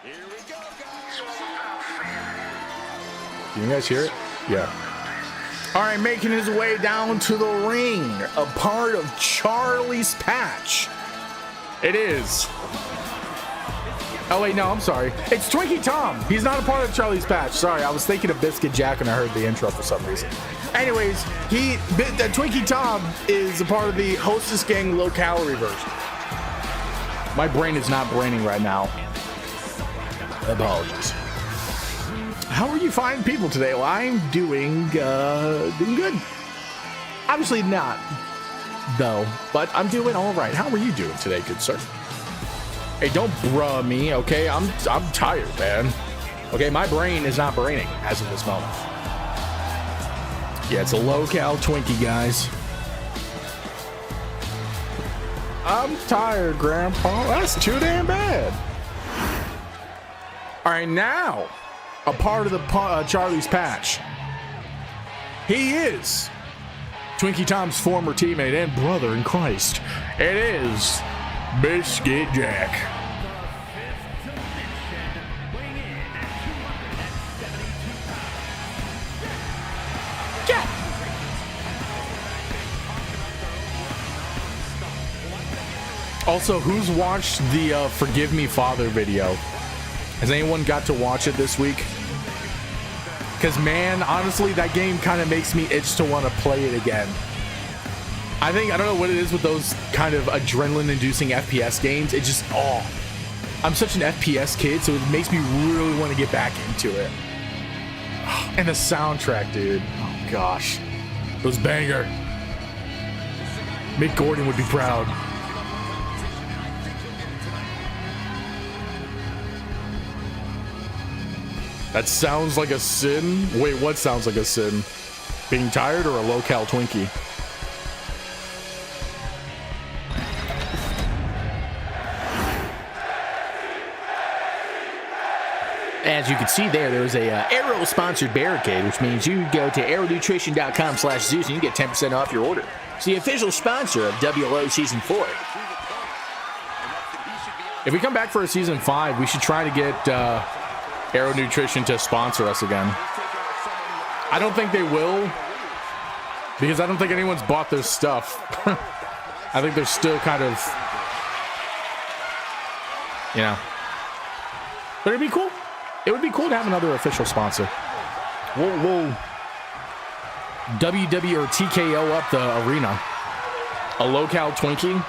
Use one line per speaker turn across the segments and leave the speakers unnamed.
Here we go, guys.
Can you guys hear it? Yeah. All right, making his way down to the ring, a part of Charlie's patch. It is. Oh, wait, no, I'm sorry. It's Twinkie Tom. He's not a part of Charlie's patch. Sorry, I was thinking of Biscuit Jack when I heard the intro for some reason. Anyways, Twinkie Tom is a part of the Hostess Gang low-calorie version. My brain is not braining right now. Apologies. How are you fine people today? Well, I'm doing good. Obviously not, though, but I'm doing all right. How are you doing today, good sir? Hey, don't bruh me, okay? I'm tired, man. Okay, my brain is not braining as of this moment. Yeah, it's a low-cal Twinkie, guys. I'm tired, Grandpa. That's too damn bad. All right, now, a part of the Charlie's patch. He is Twinkie Tom's former teammate and brother in Christ. It is Biscuit Jack. Yeah. Also, who's watched the Forgive Me Father video? Has anyone got to watch it this week? Because, man, honestly, that game kind of makes me itch to want to play it again. I don't know what it is with those kind of adrenaline-inducing FPS games. It just, I'm such an FPS kid, so it makes me really want to get back into it. And the soundtrack, dude. Oh, gosh. It was banger. Mick Gordon would be proud. That sounds like a sin? Wait, what sounds like a sin? Being tired or a low-cal Twinkie? As you can see there is a Arrow sponsored barricade, which means you go to aeronutrition.com/Zeus and you get 10% off your order. It's the official sponsor of WLO Season 4. If we come back for a Season 5, we should try to get Arrow Nutrition to sponsor us again. I don't think they will, because I don't think anyone's bought their stuff. I think they're still kind of, but it'd be cool. It would be cool to have another official sponsor. We'll WW or TKO up the arena. A low-cal Twinkie?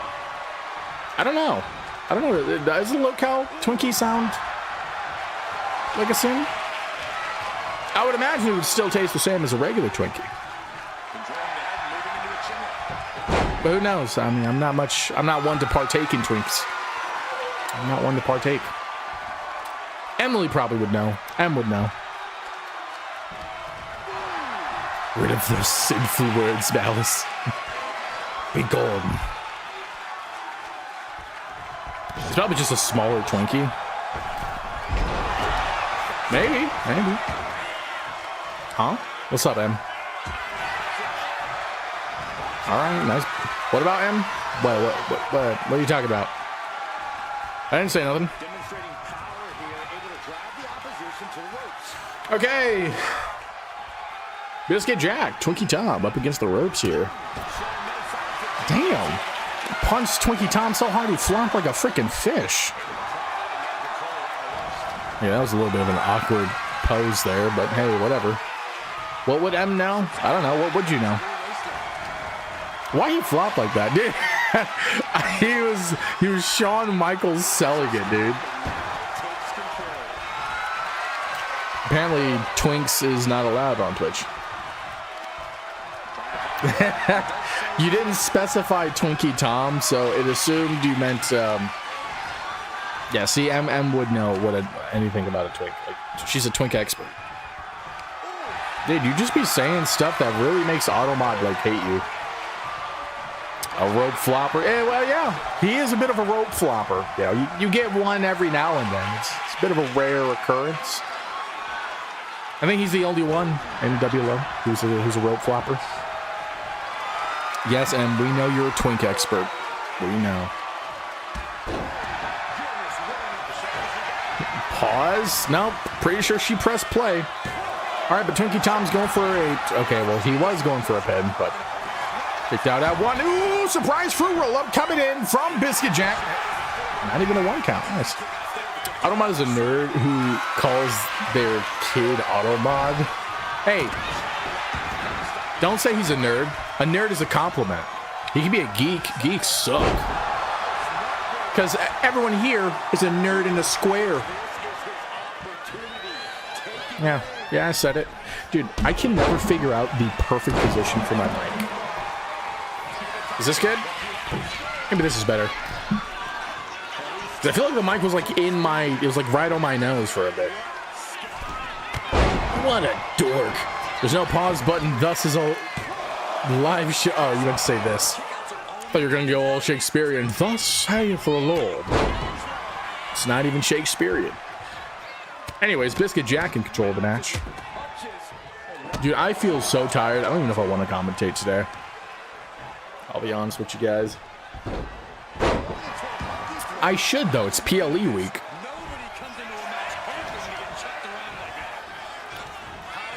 I don't know. Does a low-cal Twinkie sound like a sin? I would imagine it would still taste the same as a regular Twinkie. But who knows? I mean, I'm not one to partake in Twinks. I'm not one to partake. Emily probably would know. Em would know. Rid of those sinful words, Malice. Be gone. It's probably just a smaller Twinkie. Maybe. Huh? What's up, Em? All right, nice. What about Em? What are you talking about? I didn't say nothing. Okay. Biscuit Jack, Twinkie Tom up against the ropes here. Damn. Punched Twinkie Tom so hard he flopped like a freaking fish. Yeah, that was a little bit of an awkward pose there, but hey, whatever. What would M know? I don't know. What would you know? Why he flopped like that, dude? he was Shawn Michaels selling it, dude. Apparently, Twinks is not allowed on Twitch. You didn't specify Twinkie Tom, so it assumed you meant. Yeah, see, M would know anything about a twink. Like, she's a twink expert. Dude, you just be saying stuff that really makes Automod like hate you. A rope flopper. Well, yeah, he is a bit of a rope flopper. Yeah, you get one every now and then. It's a bit of a rare occurrence. I think he's the only one in WLO who's a rope flopper. Yes, and we know you're a twink expert. We know. pause. Nope, pretty sure she pressed play. All right, but Twinkie Tom's going for okay, well, he was going for a pin, but kicked out at 1. Ooh, surprise fruit roll up coming in from Biscuit Jack. Not even a 1 count. Nice. Automod is a nerd who calls their kid Automod. Hey, don't say he's a nerd. A nerd is a compliment. He can be a geek. Geeks suck. Because everyone here is a nerd in a square. Yeah, I said it. Dude, I can never figure out the perfect position for my mic. Is this good? Maybe this is better. I feel like the mic was like it was like right on my nose for a bit. What a dork. There's no pause button, thus is a live show. Oh, you meant to say this. I thought you were going to go all Shakespearean. Thus saith the Lord. It's not even Shakespearean. Anyways, Biscuit Jack in control of the match. Dude, I feel so tired. I don't even know if I want to commentate today. I'll be honest with you guys. I should, though. It's PLE week.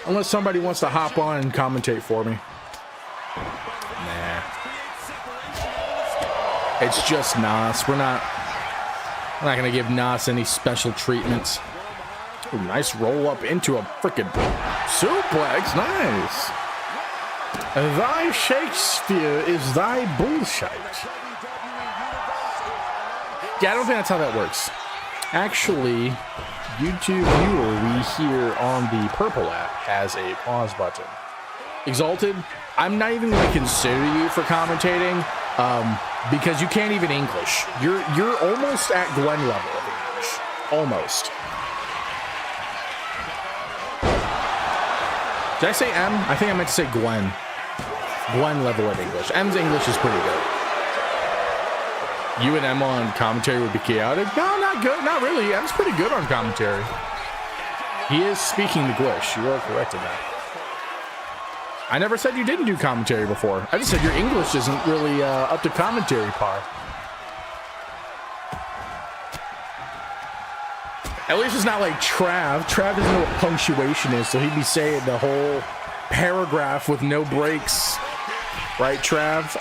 Unless somebody wants to hop on and commentate for me. Nah. It's just NOS. We're not going to give NOS any special treatments. Ooh, nice roll up into a freaking suplex. Nice. Thy Shakespeare is thy bullshit. Yeah, I don't think that's how that works. Actually, YouTube viewer we here on the Purple app has a pause button. Exalted, I'm not even going to consider you for commentating because you can't even English. You're almost at Glenn level of English. Almost. Did I say M? I think I meant to say Glenn. Glenn level of English. M's English is pretty good. You and M on commentary would be chaotic? No, not good. Not really. M's pretty good on commentary. He is speaking the Glish. You are correct in that. I never said you didn't do commentary before. I just said your English isn't really up to commentary par. At least it's not like Trav. Trav doesn't know what punctuation is, so he'd be saying the whole paragraph with no breaks. Right, Trav?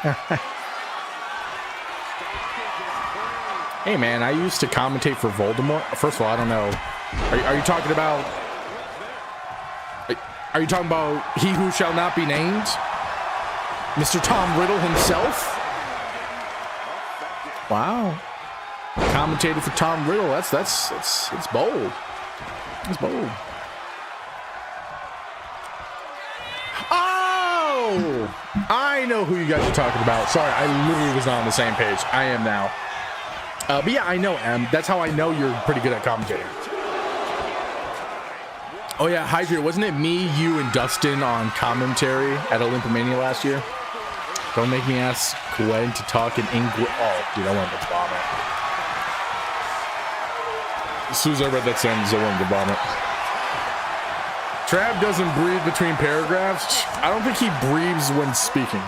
Hey, man, I used to commentate for Voldemort. First of all, I don't know. Are you talking about... Are you talking about He Who Shall Not Be Named? Mr. Tom Riddle himself? Wow. Commentated for Tom Riddle. That's bold. That's bold. Oh! I know who you guys are talking about. Sorry, I literally was not on the same page. I am now. But yeah, I know M. That's how I know you're pretty good at commentating. Oh yeah, Hydra, wasn't it me, you, and Dustin on commentary at Olympomania last year? Don't make me ask Gwen to talk in English. Oh, dude, I wanted to vomit. As soon as I read that sentence, I wanted to vomit. Trav doesn't breathe between paragraphs. I don't think he breathes when speaking.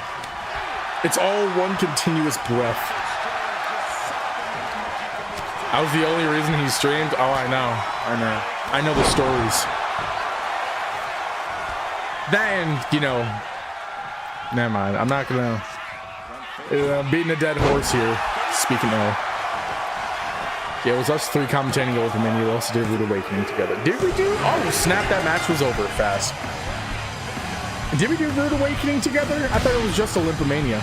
It's all one continuous breath. That was the only reason he streamed. Oh, I know the stories. Then, you know, never mind. I'm not gonna beating a dead horse here. Speaking of, yeah, it was us three commentating over many. We also did Rude Awakening together. Did we do? Oh, snap! That match was over fast. Did we do Rude Awakening together? I thought it was just Olympomania.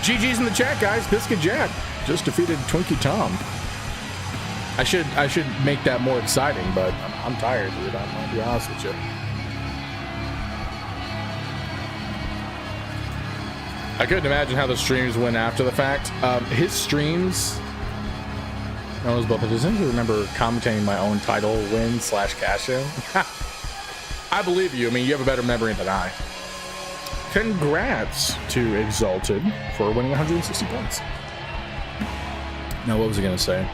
GG's in the chat, guys. Biscuit Jack just defeated Twinkie Tom. I should make that more exciting, but I'm tired, dude. I'm gonna be honest with you. I couldn't imagine how the streams went after the fact. His streams, I was both. I distinctly remember commentating my own title win / cash in. I believe you. I mean, you have a better memory than I. Congrats to Exalted for winning 160 points. Now, what was I gonna say?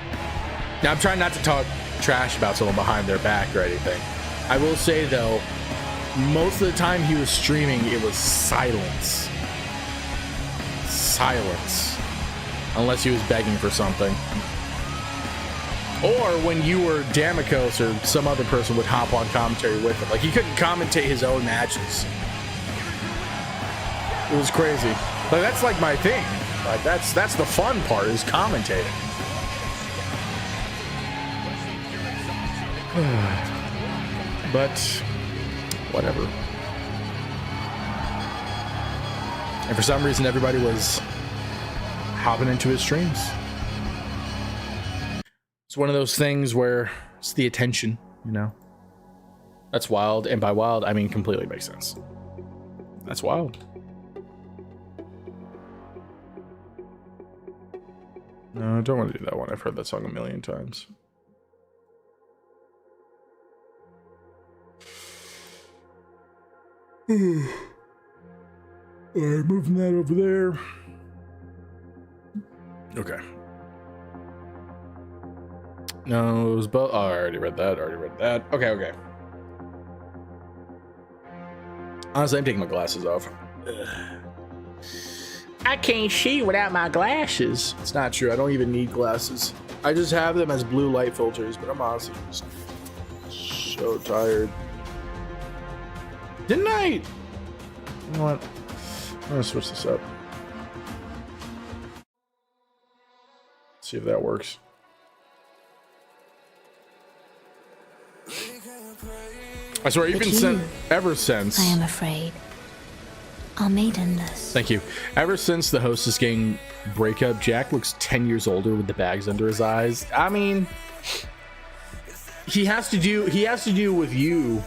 Now, I'm trying not to talk trash about someone behind their back or anything. I will say, though, most of the time he was streaming, it was silence. Silence. Unless he was begging for something. Or when you were Damikos or some other person would hop on commentary with him. Like, he couldn't commentate his own matches. It was crazy. Like, that's like my thing. Like, that's the fun part, is commentating. But whatever. And for some reason, everybody was hopping into his streams. It's one of those things where it's the attention, you know. That's wild, and by wild, I mean completely makes sense. That's wild. No, I don't want to do that one. I've heard that song a million times. Alright, moving that over there. Okay. No, it was both. Oh, I already read that. Okay. Honestly, I'm taking my glasses off. Ugh. I can't see without my glasses. It's not true. I don't even need glasses. I just have them as blue light filters, but I'm honestly just so tired. Didn't I? You know what? I'm gonna switch this up. See if that works. I swear, you've been sent ever since.
I am afraid. Are maidenless.
Thank you. Ever since the Hostess Gang breakup, Jack looks 10 years older with the bags under his eyes. I mean, he has to do with you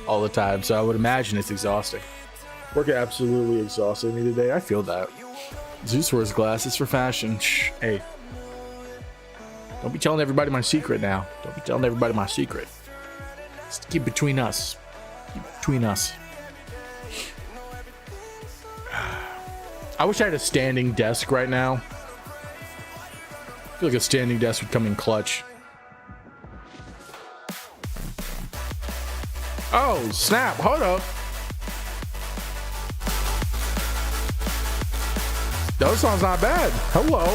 all the time, so I would imagine it's exhausting. Work absolutely exhausted me today. I feel that. Zeus wears glasses for fashion. Shh, hey. Don't be telling everybody my secret now. Don't be telling everybody my secret. Just keep it between us. Keep it between us. I wish I had a standing desk right now. I feel like a standing desk would come in clutch. Oh, snap. Hold up. Those songs not bad. Hello.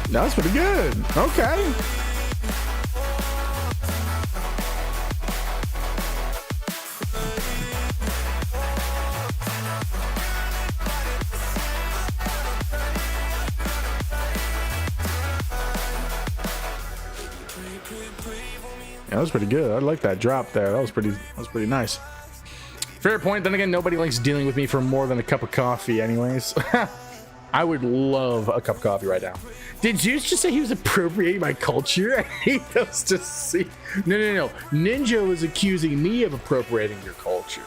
That's pretty good. Okay. Yeah, that was pretty good. I like that drop there. That was pretty nice. Fair point. Then again, nobody likes dealing with me for more than a cup of coffee anyways. I would love a cup of coffee right now. Did Zeus just say he was appropriating my culture? I hate those to see. No. Ninja was accusing me of appropriating your culture.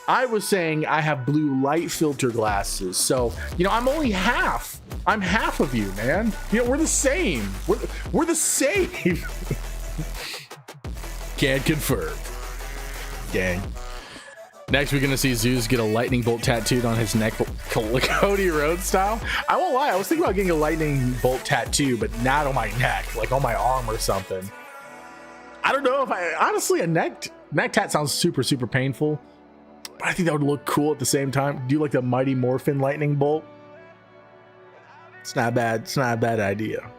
I was saying I have blue light filter glasses. So, you know, I'm only half. I'm half of you, man. You know, we're the same. We're the same. Can't confirm. Gang. Next, we're going to see Zeus get a lightning bolt tattooed on his neck, Cody Rhodes style. I won't lie, I was thinking about getting a lightning bolt tattoo, but not on my neck, like on my arm or something. I don't know if honestly, a neck tat sounds super, super painful, but I think that would look cool at the same time. Do like the Mighty Morphin lightning bolt. It's not bad. It's not a bad idea.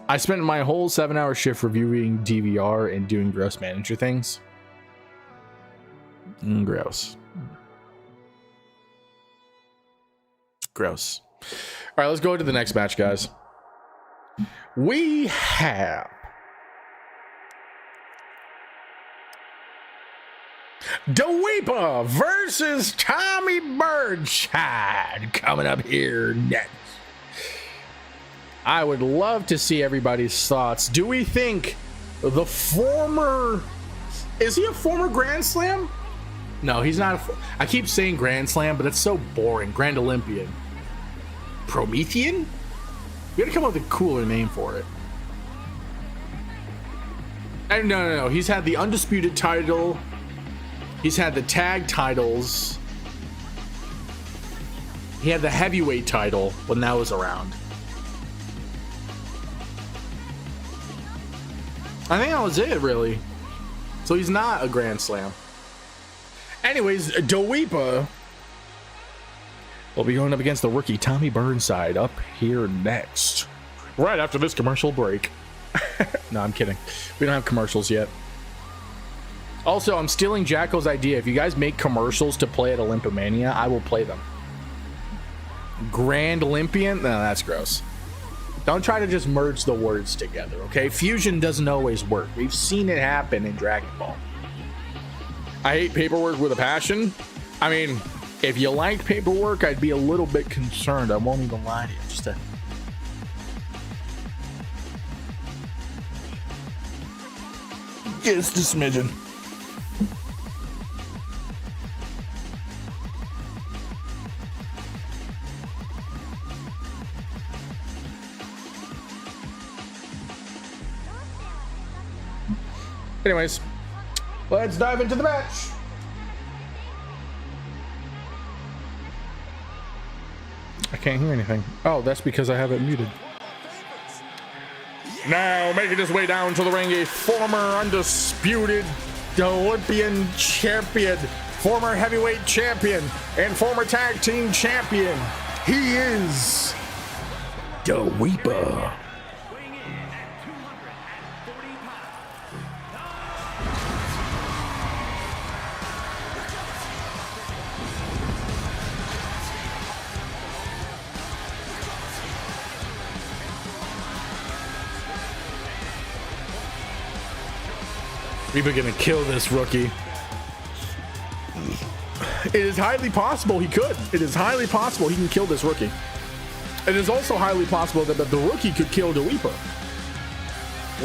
I spent my whole 7-hour shift reviewing DVR and doing gross manager things. Gross. All right, let's go to the next match, guys. We have Dweepa versus Tommy Burchide coming up here next. I would love to see everybody's thoughts. Do we think the former... Is he a former Grand Slam? No, he's not. I keep saying Grand Slam, but it's so boring. Grand Olympian. Promethean? We gotta come up with a cooler name for it. And no. He's had the Undisputed title. He's had the tag titles. He had the heavyweight title when that was around. I think that was it, really. So he's not a Grand Slam. Anyways, Dweepa will be going up against the rookie Tommy Burnside up here next. Right after this commercial break. No, I'm kidding. We don't have commercials yet. Also, I'm stealing Jacko's idea. If you guys make commercials to play at Olympomania, I will play them. Grand Olympian? No, that's gross. Don't try to just merge the words together, okay? Fusion doesn't always work. We've seen it happen in Dragon Ball. I hate paperwork with a passion. I mean, if you liked paperwork, I'd be a little bit concerned. I won't even lie to you. Just a smidgen. Anyways, let's dive into the match. I can't hear anything. Oh, that's because I have it muted. Now making his way down to the ring, a former undisputed Olympian champion, former heavyweight champion, and former tag team champion. He is Dweepa. We're gonna kill this rookie. It is highly possible he could. It is highly possible he can kill this rookie. It is also highly possible that the rookie could kill Dweepa.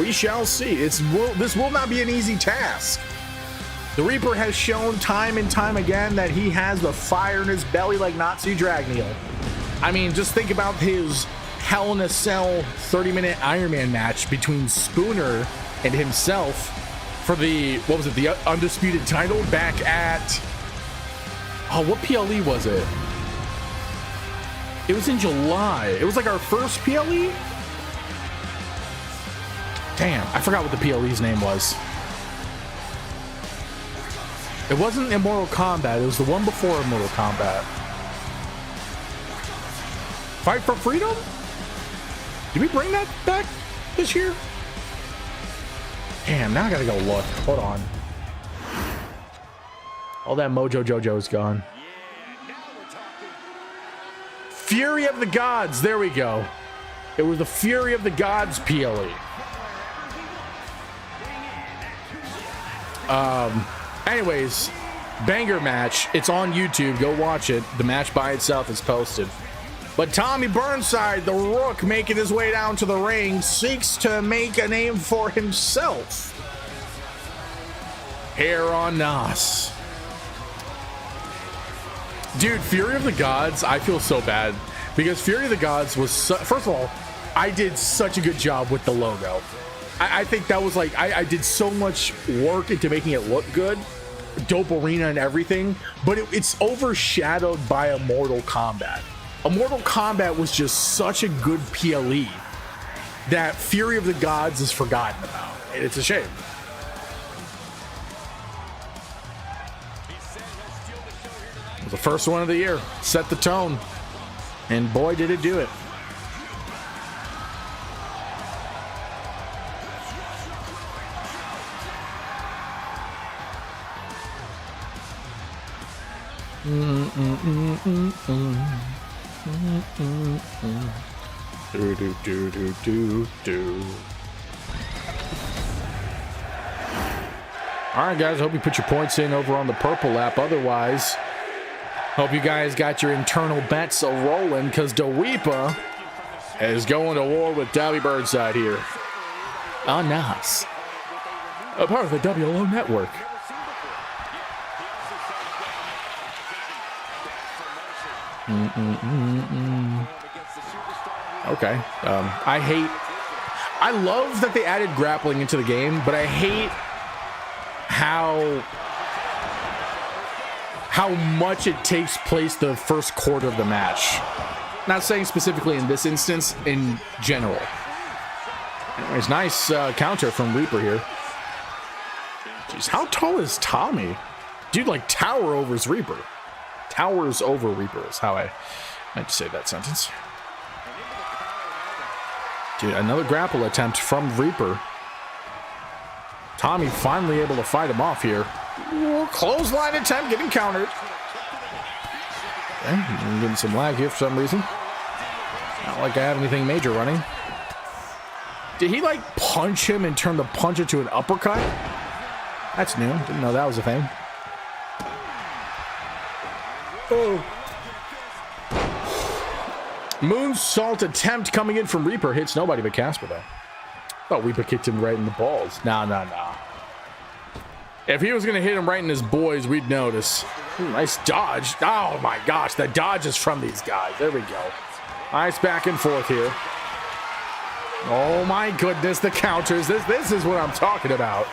We shall see. This will not be an easy task. The Reaper has shown time and time again that he has the fire in his belly like Nazi Dragneel. I mean, just think about his Hell in a Cell 30-minute Iron Man match between Spooner and himself for the, what was it, the undisputed title back at, oh, what PLE was it? It was in July. It was like our first PLE? Damn, I forgot what the PLE's name was. It wasn't Immortal Kombat. It was the one before Immortal Kombat. Fight for Freedom? Did we bring that back this year? Damn, now I gotta go look. Hold on. All that Mojo Jojo is gone. Fury of the Gods. There we go. It was the Fury of the Gods PLE. Anyways, banger match. It's on YouTube. Go watch it. The match by itself is posted. But Tommy Burnside, the Rook, making his way down to the ring, seeks to make a name for himself here on NOS. Dude, Fury of the Gods, I feel so bad because Fury of the Gods was, first of all, I did such a good job with the logo. I think that was like, I did so much work into making it look good, dope arena and everything, but it's overshadowed by Immortal Kombat. Immortal Kombat was just such a good PLE that Fury of the Gods is forgotten about. And it's a shame. It was the first one of the year. Set the tone. And boy, did it do it. Do do do do do do. All right, guys. Hope you put your points in over on the purple app. Otherwise, hope you guys got your internal bets a rolling because Dweepa is going to war with Tommy Burnside here on NOS, a part of the WLO network. Okay. I love that they added grappling into the game, but I hate how much it takes place the first quarter of the match. Not saying specifically in this instance, in general. Nice, nice counter from Reaper here. Jeez, how tall is Tommy? Dude, like, tower overs Reaper. Towers over Reaper is how I meant to say that sentence. Dude, another grapple attempt from Reaper. Tommy finally able to fight him off here. Ooh, clothesline attempt getting countered. Okay, I'm getting some lag here for some reason. Not like I have anything major running. Did he like punch him and turn the punch into an uppercut? That's new. Didn't know that was a thing. Oh. Moonsault attempt coming in from Reaper. Hits nobody but Casper, though. Oh, Reaper kicked him right in the balls. Nah. If he was going to hit him right in his boys, we'd notice. Ooh, nice dodge. Oh, my gosh. The dodges from these guys. There we go. Nice back and forth here. Oh, my goodness. The counters. This is what I'm talking about.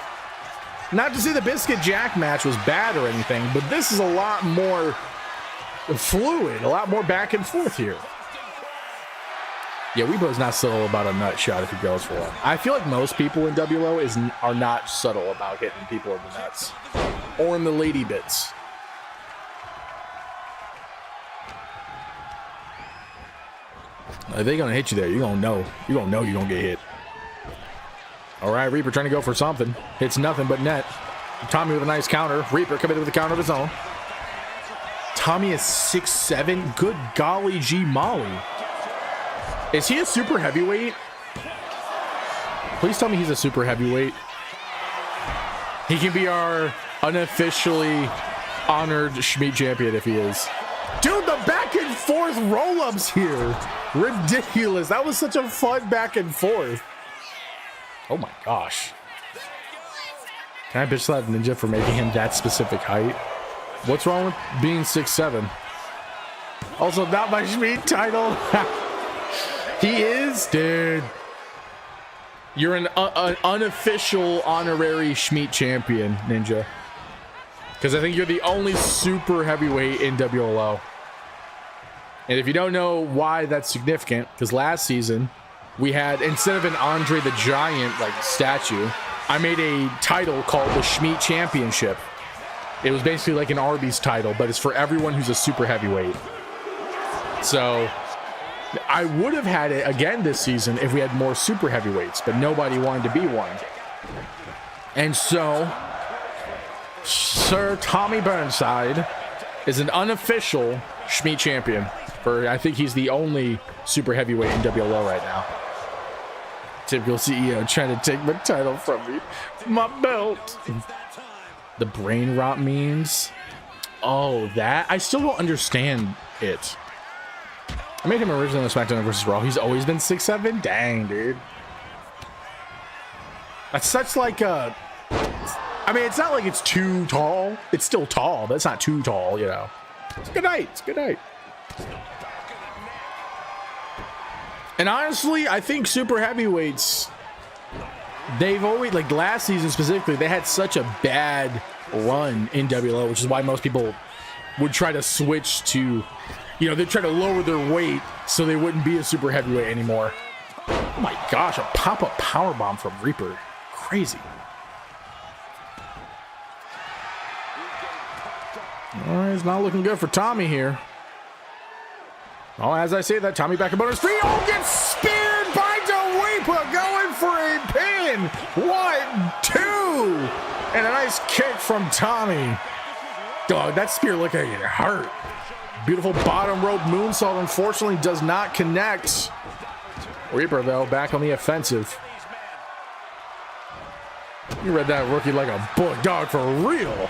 Not to say the Biscuit Jack match was bad or anything, but this is a lot more fluid, a lot more back and forth here. Yeah, Weibo's not subtle about a nut shot if he goes for one. I feel like most people in WLO are not subtle about hitting people in the nuts or in the lady bits. If they're gonna hit you there, you're gonna know. You're gonna get hit. All right, Reaper trying to go for something. Hits nothing but net. Tommy with a nice counter. Reaper committed with a counter of his own. Tommy is 6'7". Good golly gee molly. Is he a super heavyweight? Please tell me he's a super heavyweight. He can be our unofficially honored Schmidt champion if he is. Dude, the back and forth roll-ups here. Ridiculous. That was such a fun back and forth. Oh my gosh. Can I bitch slap Ninja for making him that specific height? What's wrong with being 6'7"? Also, not my Schmidt title. He is, dude. You're an unofficial honorary Schmidt champion, Ninja. Because I think you're the only super heavyweight in WLO. And if you don't know why that's significant, because last season we had, instead of an Andre the Giant like statue, I made a title called the Schmidt Championship. It was basically like an Arby's title, but it's for everyone who's a super heavyweight. So I would have had it again this season if we had more super heavyweights, but nobody wanted to be one. And so Sir Tommy Burnside is an unofficial Schmidt champion. I think he's the only super heavyweight in WLO right now. Typical CEO trying to take my title from me. My belt. The brain rot memes. Oh, that? I still don't understand it. I made him originally on SmackDown vs. Raw. He's always been 6'7"? Dang, dude. That's such like a... I mean, it's not like it's too tall. It's still tall, but it's not too tall, you know. It's a good night. It's a good night. And honestly, I think super heavyweights, they've always, like last season specifically, they had such a bad run in WLO, which is why most people would try to switch to, you know, they'd try to lower their weight so they wouldn't be a super heavyweight anymore. Oh my gosh, a pop-up powerbomb from Reaper. Crazy. All right, it's not looking good for Tommy here. Oh, as I say that, Tommy back in bonus 3. Oh, gets speared by DeWeepa, going for a pin. 1, 2, and a nice kick from Tommy. Dog, that spear looked like it hurt. Beautiful bottom rope moonsault, unfortunately, does not connect. Reaper, though, back on the offensive. You read that rookie like a book, dog, for real.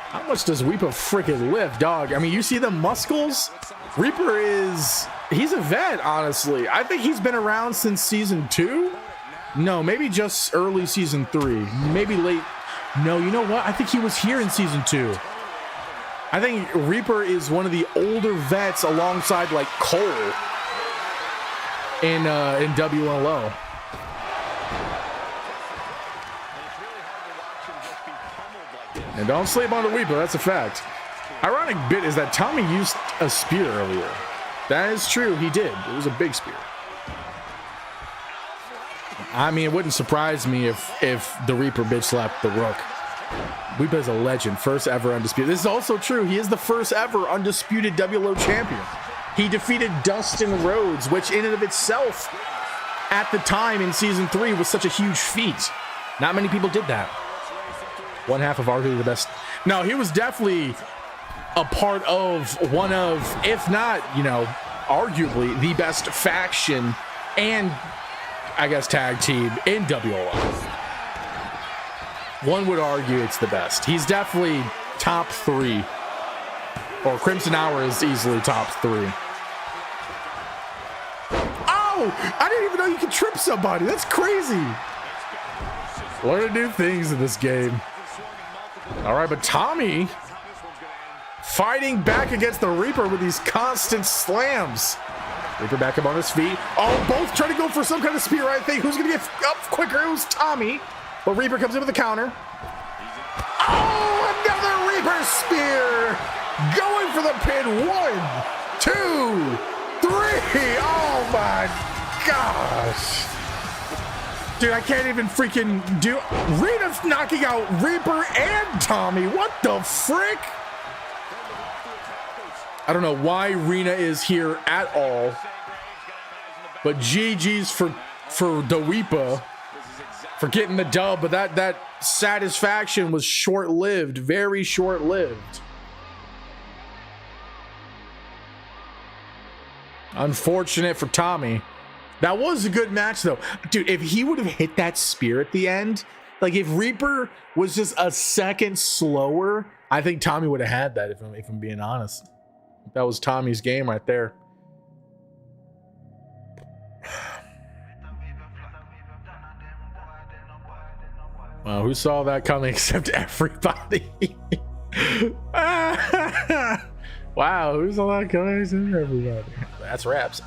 How much does Weepa freaking lift, dog? I mean, you see the muscles? Reaper he's a vet, honestly. I think he's been around since season 2. No, maybe just early season 3. Maybe late. No, you know what? I think he was here in season 2. I think Reaper is one of the older vets alongside like Cole in WLO. And don't sleep on the Weeper, that's a fact. Ironic bit is that Tommy used a spear earlier. That is true, he did. It was a big spear. I mean, it wouldn't surprise me if the Reaper bitch slapped the Rook. Reaper is a legend, first ever undisputed. This is also true. He is the first ever undisputed WLO champion. He defeated Dustin Rhodes, which in and of itself, at the time in season 3, was such a huge feat. Not many people did that. One half of arguably the best. No, he was definitely a part of one of, if not, you know, arguably the best faction and, I guess, tag team in WLO. One would argue it's the best. He's definitely top 3. Or Crimson Hour is easily top 3. Oh! I didn't even know you could trip somebody. That's crazy. Learn new things in this game. All right, but Tommy fighting back against the Reaper with these constant slams. Reaper back up on his feet. Oh, both trying to go for some kind of spear, I think. Who's going to get up quicker? It was Tommy. But Reaper comes in with a counter. Oh, another Reaper spear. Going for the pin. 1, 2, 3. Oh, my gosh. Dude, I can't even freaking do... Rita's knocking out Reaper and Tommy. What the frick? I don't know why Rena is here at all, but GG's for the Reaper for getting the dub. But that satisfaction was short-lived, very short-lived. Unfortunate for Tommy. That was a good match, though. Dude, if he would have hit that spear at the end, like if Reaper was just a second slower, I think Tommy would have had that, if I'm being honest. That was Tommy's game right there. Well, who saw that coming except everybody? Wow, who saw that coming except everybody? That's raps.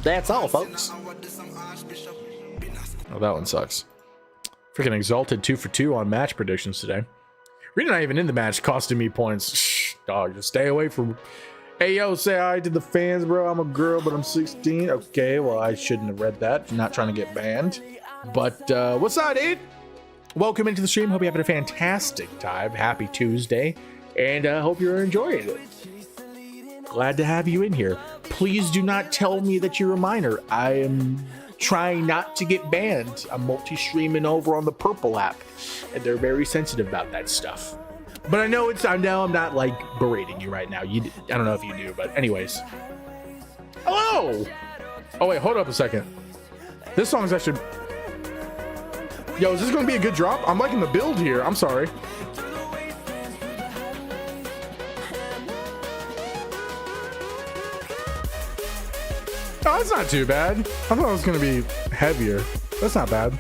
That's all, folks. Oh, that one sucks. Freaking Exalted 2 for 2 on match predictions today. Rita not even in the match, costing me points. Shh, dog, just stay away from. Hey, yo, say hi to the fans, bro. I'm a girl, but I'm 16. Okay, well, I shouldn't have read that. I'm not trying to get banned. But what's up, dude? Welcome into the stream. Hope you're having a fantastic time. Happy Tuesday. And hope you're enjoying it. Glad to have you in here. Please do not tell me that you're a minor. I am trying not to get banned. I'm multi-streaming over on the Purple app, and they're very sensitive about that stuff. But I know I'm not like berating you right now. I don't know if you do, but anyways. Hello. Oh wait, hold up a second. This song's actually. Yo, is this going to be a good drop? I'm liking the build here. I'm sorry. Oh, that's not too bad. I thought it was going to be heavier. That's not bad.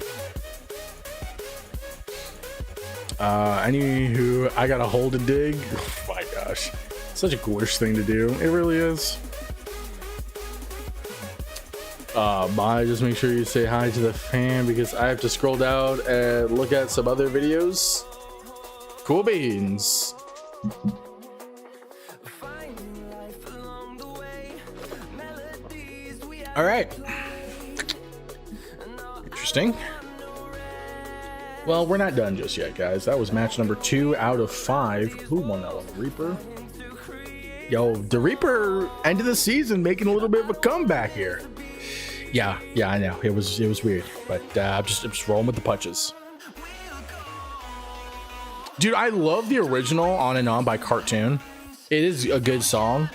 Anywho, I got a hole to dig. Oh my gosh. Such a ghoulish thing to do. It really is. Bye. Just make sure you say hi to the fan because I have to scroll down and look at some other videos. Cool beans. All right. Interesting. Well, we're not done just yet, guys. That was match number 2 out of 5. Who won that one? The Reaper? Yo, the Reaper end of the season making a little bit of a comeback here. Yeah, I know. It was weird, but I'm just rolling with the punches. Dude, I love the original On and On by Cartoon. It is a good song.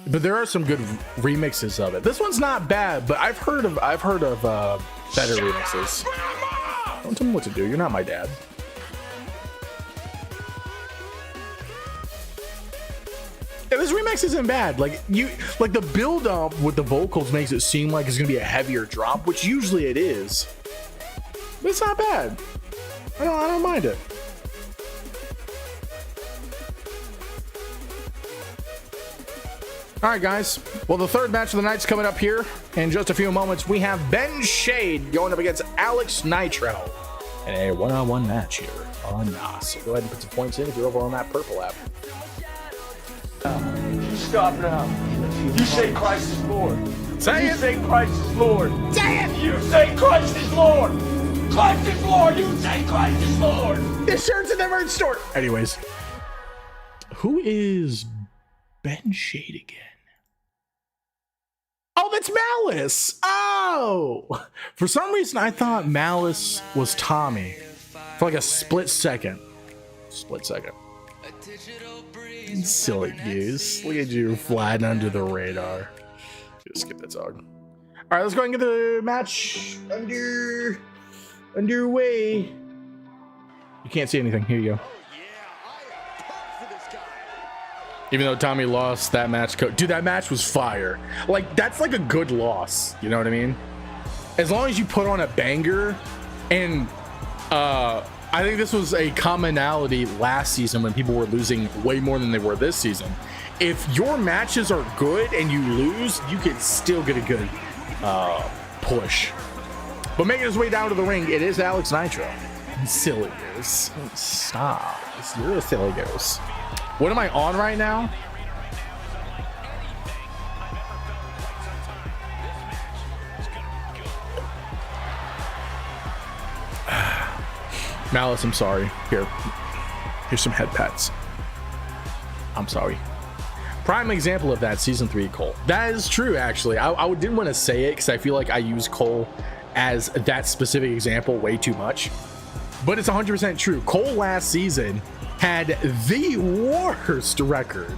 But there are some good remixes of it. This one's not bad, but I've heard of better remixes. Don't tell me what to do. You're not my dad. Yeah, this remix isn't bad. Like the build up with the vocals makes it seem like it's gonna be a heavier drop, which usually it is. But it's not bad. I don't mind it. All right, guys. Well, the third match of the night's coming up here in just a few moments. We have Ben Shade going up against Alex Nitro in a one-on-one match here on NOS. So go ahead and put some points in if you're over on that Purple app.
Stop now. You say Christ is Lord.
Say
You
it.
say Christ is Lord. Say it. You say Christ is Lord. Christ is Lord. You say Christ is Lord.
This shirt's in the merch store. Anyways, who is Ben Shade again? Oh, that's Malice. Oh, for some reason I thought Malice was Tommy for like a split second. Silly goose. Look at you flying under the radar. Just skip that song. All right, let's go and get the match underway. You can't see anything. Here you go. Even though Tommy lost that match, dude, that match was fire. Like, that's like a good loss. You know what I mean? As long as you put on a banger. And I think this was a commonality last season when people were losing way more than they were this season. If your matches are good and you lose, you can still get a good push. But making his way down to the ring, it is Alex Nitro. Silly goose. Stop. You're a silly goose. What am I on right now? Malice, I'm sorry. Here's some head pats. I'm sorry. Prime example of that, season 3 Cole. That is true, actually. I didn't want to say it because I feel like I use Cole as that specific example way too much. But it's 100% true. Cole last season had the worst record.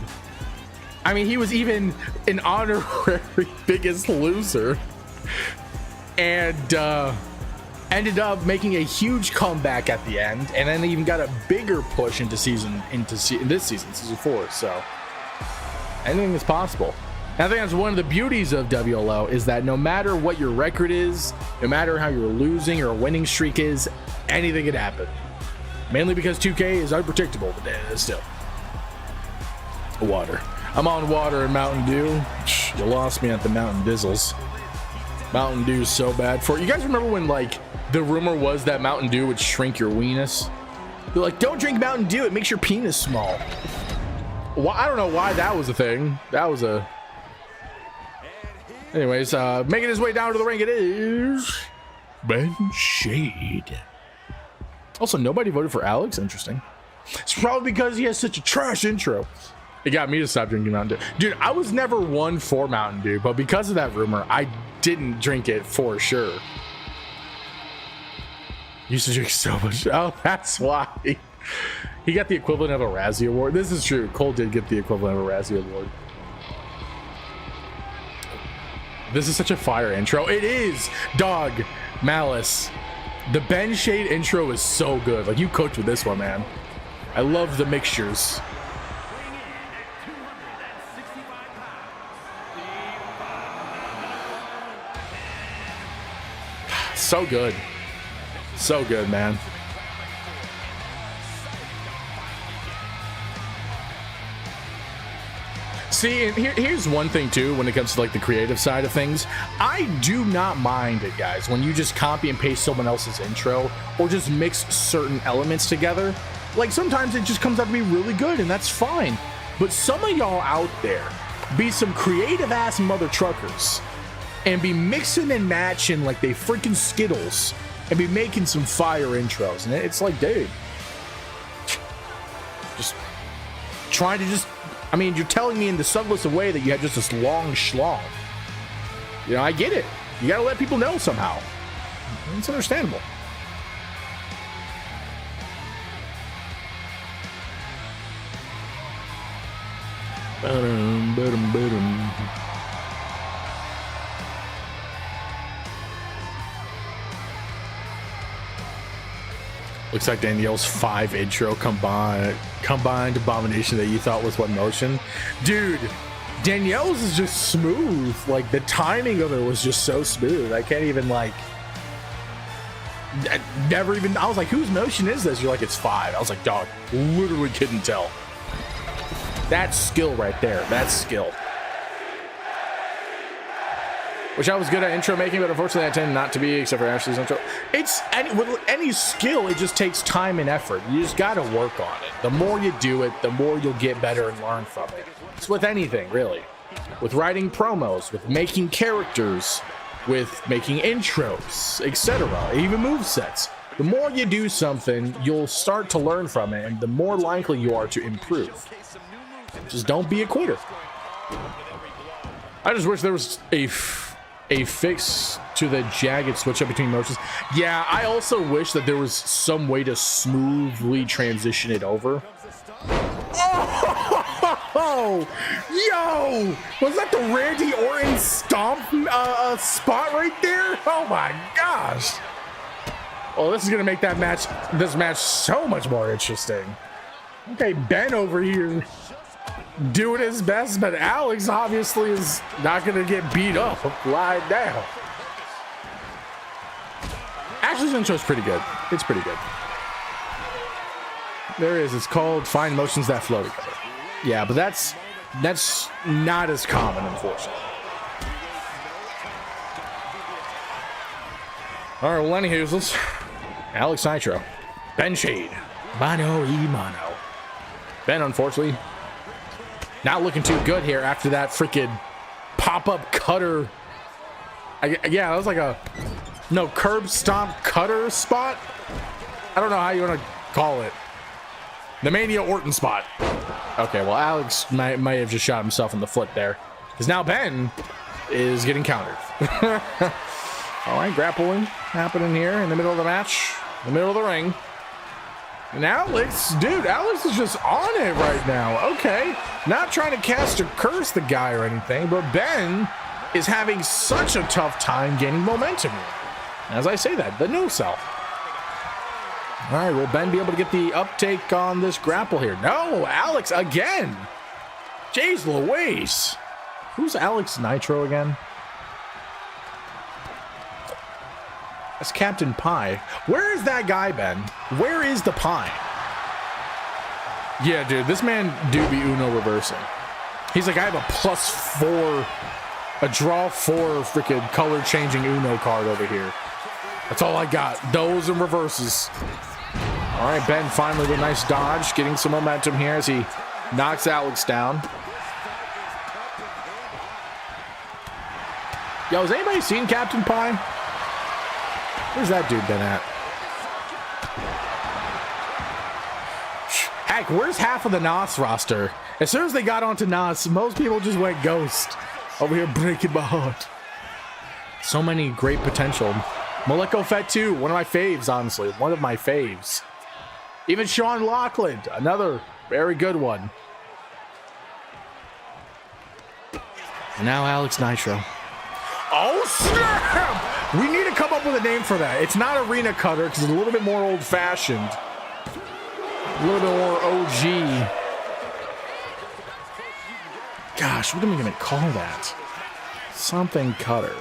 I mean, he was even an honorary biggest loser. And ended up making a huge comeback at the end, and then even got a bigger push into this season, season 4. So anything is possible. And I think that's one of the beauties of WLO is that no matter what your record is, no matter how you're losing or a winning streak is, anything could happen. Mainly because 2K is unpredictable, but still. Water. I'm on water and Mountain Dew. You lost me at the Mountain Dizzles. Mountain Dew is so bad for you. Guys remember when like the rumor was that Mountain Dew would shrink your weenus? They're like, don't drink Mountain Dew, it makes your penis small. Well, I don't know why that was a thing. That was a... Anyways, making his way down to the ring, it is Ben Shade. Also, nobody voted for Alex. Interesting. It's probably because he has such a trash intro. It got me to stop drinking Mountain Dew. Dude, I was never one for Mountain Dew, but because of that rumor, I didn't drink it for sure. Used to drink so much. Oh, that's why. He got the equivalent of a Razzie Award. This is true. Cole did get the equivalent of a Razzie Award. This is such a fire intro. It is, dog. Malice. The Ben Shade intro is so good. Like, you cooked with this one, man. I love the mixtures. So good. So good, man. See, and here's one thing too when it comes to like the creative side of things. I do not mind it, guys, when you just copy and paste someone else's intro or just mix certain elements together. Like, sometimes it just comes out to be really good, and that's fine. But some of y'all out there be some creative ass mother truckers and be mixing and matching like they freaking Skittles and be making some fire intros. And it's like, dude, just trying to just, I mean, you're telling me in the subtlest of way that you have just this long schlong. You know, I get it. You gotta let people know somehow. It's understandable. Looks like Danielle's 5 intro combined abomination that you thought was one motion. Dude, Danielle's is just smooth. Like, the timing of it was just so smooth. I can't even, like, I was like, whose motion is this? You're like, it's 5. I was like, dog, literally couldn't tell. That's skill right there. That's skill. Which I was good at intro making, but unfortunately I tend not to be, except for Ashley's intro. It's with any skill, it just takes time and effort. You just got to work on it. The more you do it, the more you'll get better and learn from it. It's with anything, really. with writing promos, with making characters, with making intros, etc., even movesets. The more you do something, you'll start to learn from it, and the more likely you are to improve. Just don't be a quitter. I just wish there was a fix to the jagged switch up between motions. Yeah, I also wish that there was some way to smoothly transition it over. Oh, yo, was that the Randy Orton stomp spot right there? Oh my gosh. Well, this is gonna make this match so much more interesting. Okay, Ben over here doing his best, but Alex obviously is not gonna get beat up right now. Ashley's intro is pretty good. It's pretty good. There it is. It's called Find Motions That Flow Together. Yeah, but that's not as common, unfortunately. All right, well, anywho, Alex Nitro, Ben Shade, mano y mano. Ben, unfortunately, not looking too good here after that freaking pop-up cutter. Yeah, that was like a curb stomp cutter spot. I don't know how you want to call it. The Mania Orton spot. Okay, well, Alex might have just shot himself in the foot there, because now Ben is getting countered. All right, grappling happening here in the middle of the match, in the middle of the ring. And Alex, dude, Alex is just on it right now. Okay, not trying to cast or curse the guy or anything, but Ben is having such a tough time gaining momentum here. As I say that, the no sell. All right, will Ben be able to get the uptake on this grapple here? No, Alex again. Jeez Louise. Who's Alex Nitro again? That's Captain Pie. Where is that guy, Ben? Where is the pie? Yeah, dude, this man do be Uno reversing. He's like, I have a +4, a draw 4 freaking color changing Uno card over here. That's all I got. Those and reverses. All right, Ben finally with a nice dodge, getting some momentum here as he knocks Alex down. Yo, has anybody seen Captain Pie? Where's that dude been at? Heck, where's half of the NOS roster? As soon as they got onto NOS, most people just went ghost. Over here breaking my heart. So many great potential. Maleko Fett too, one of my faves, honestly. One of my faves. Even Sean Loughlin, another very good one. And now Alex Nitro. Oh, snap! We need to come up with a name for that. It's not Arena Cutter because it's a little bit more old-fashioned. A little bit more OG. Gosh, what am I going to call that? Something Cutter.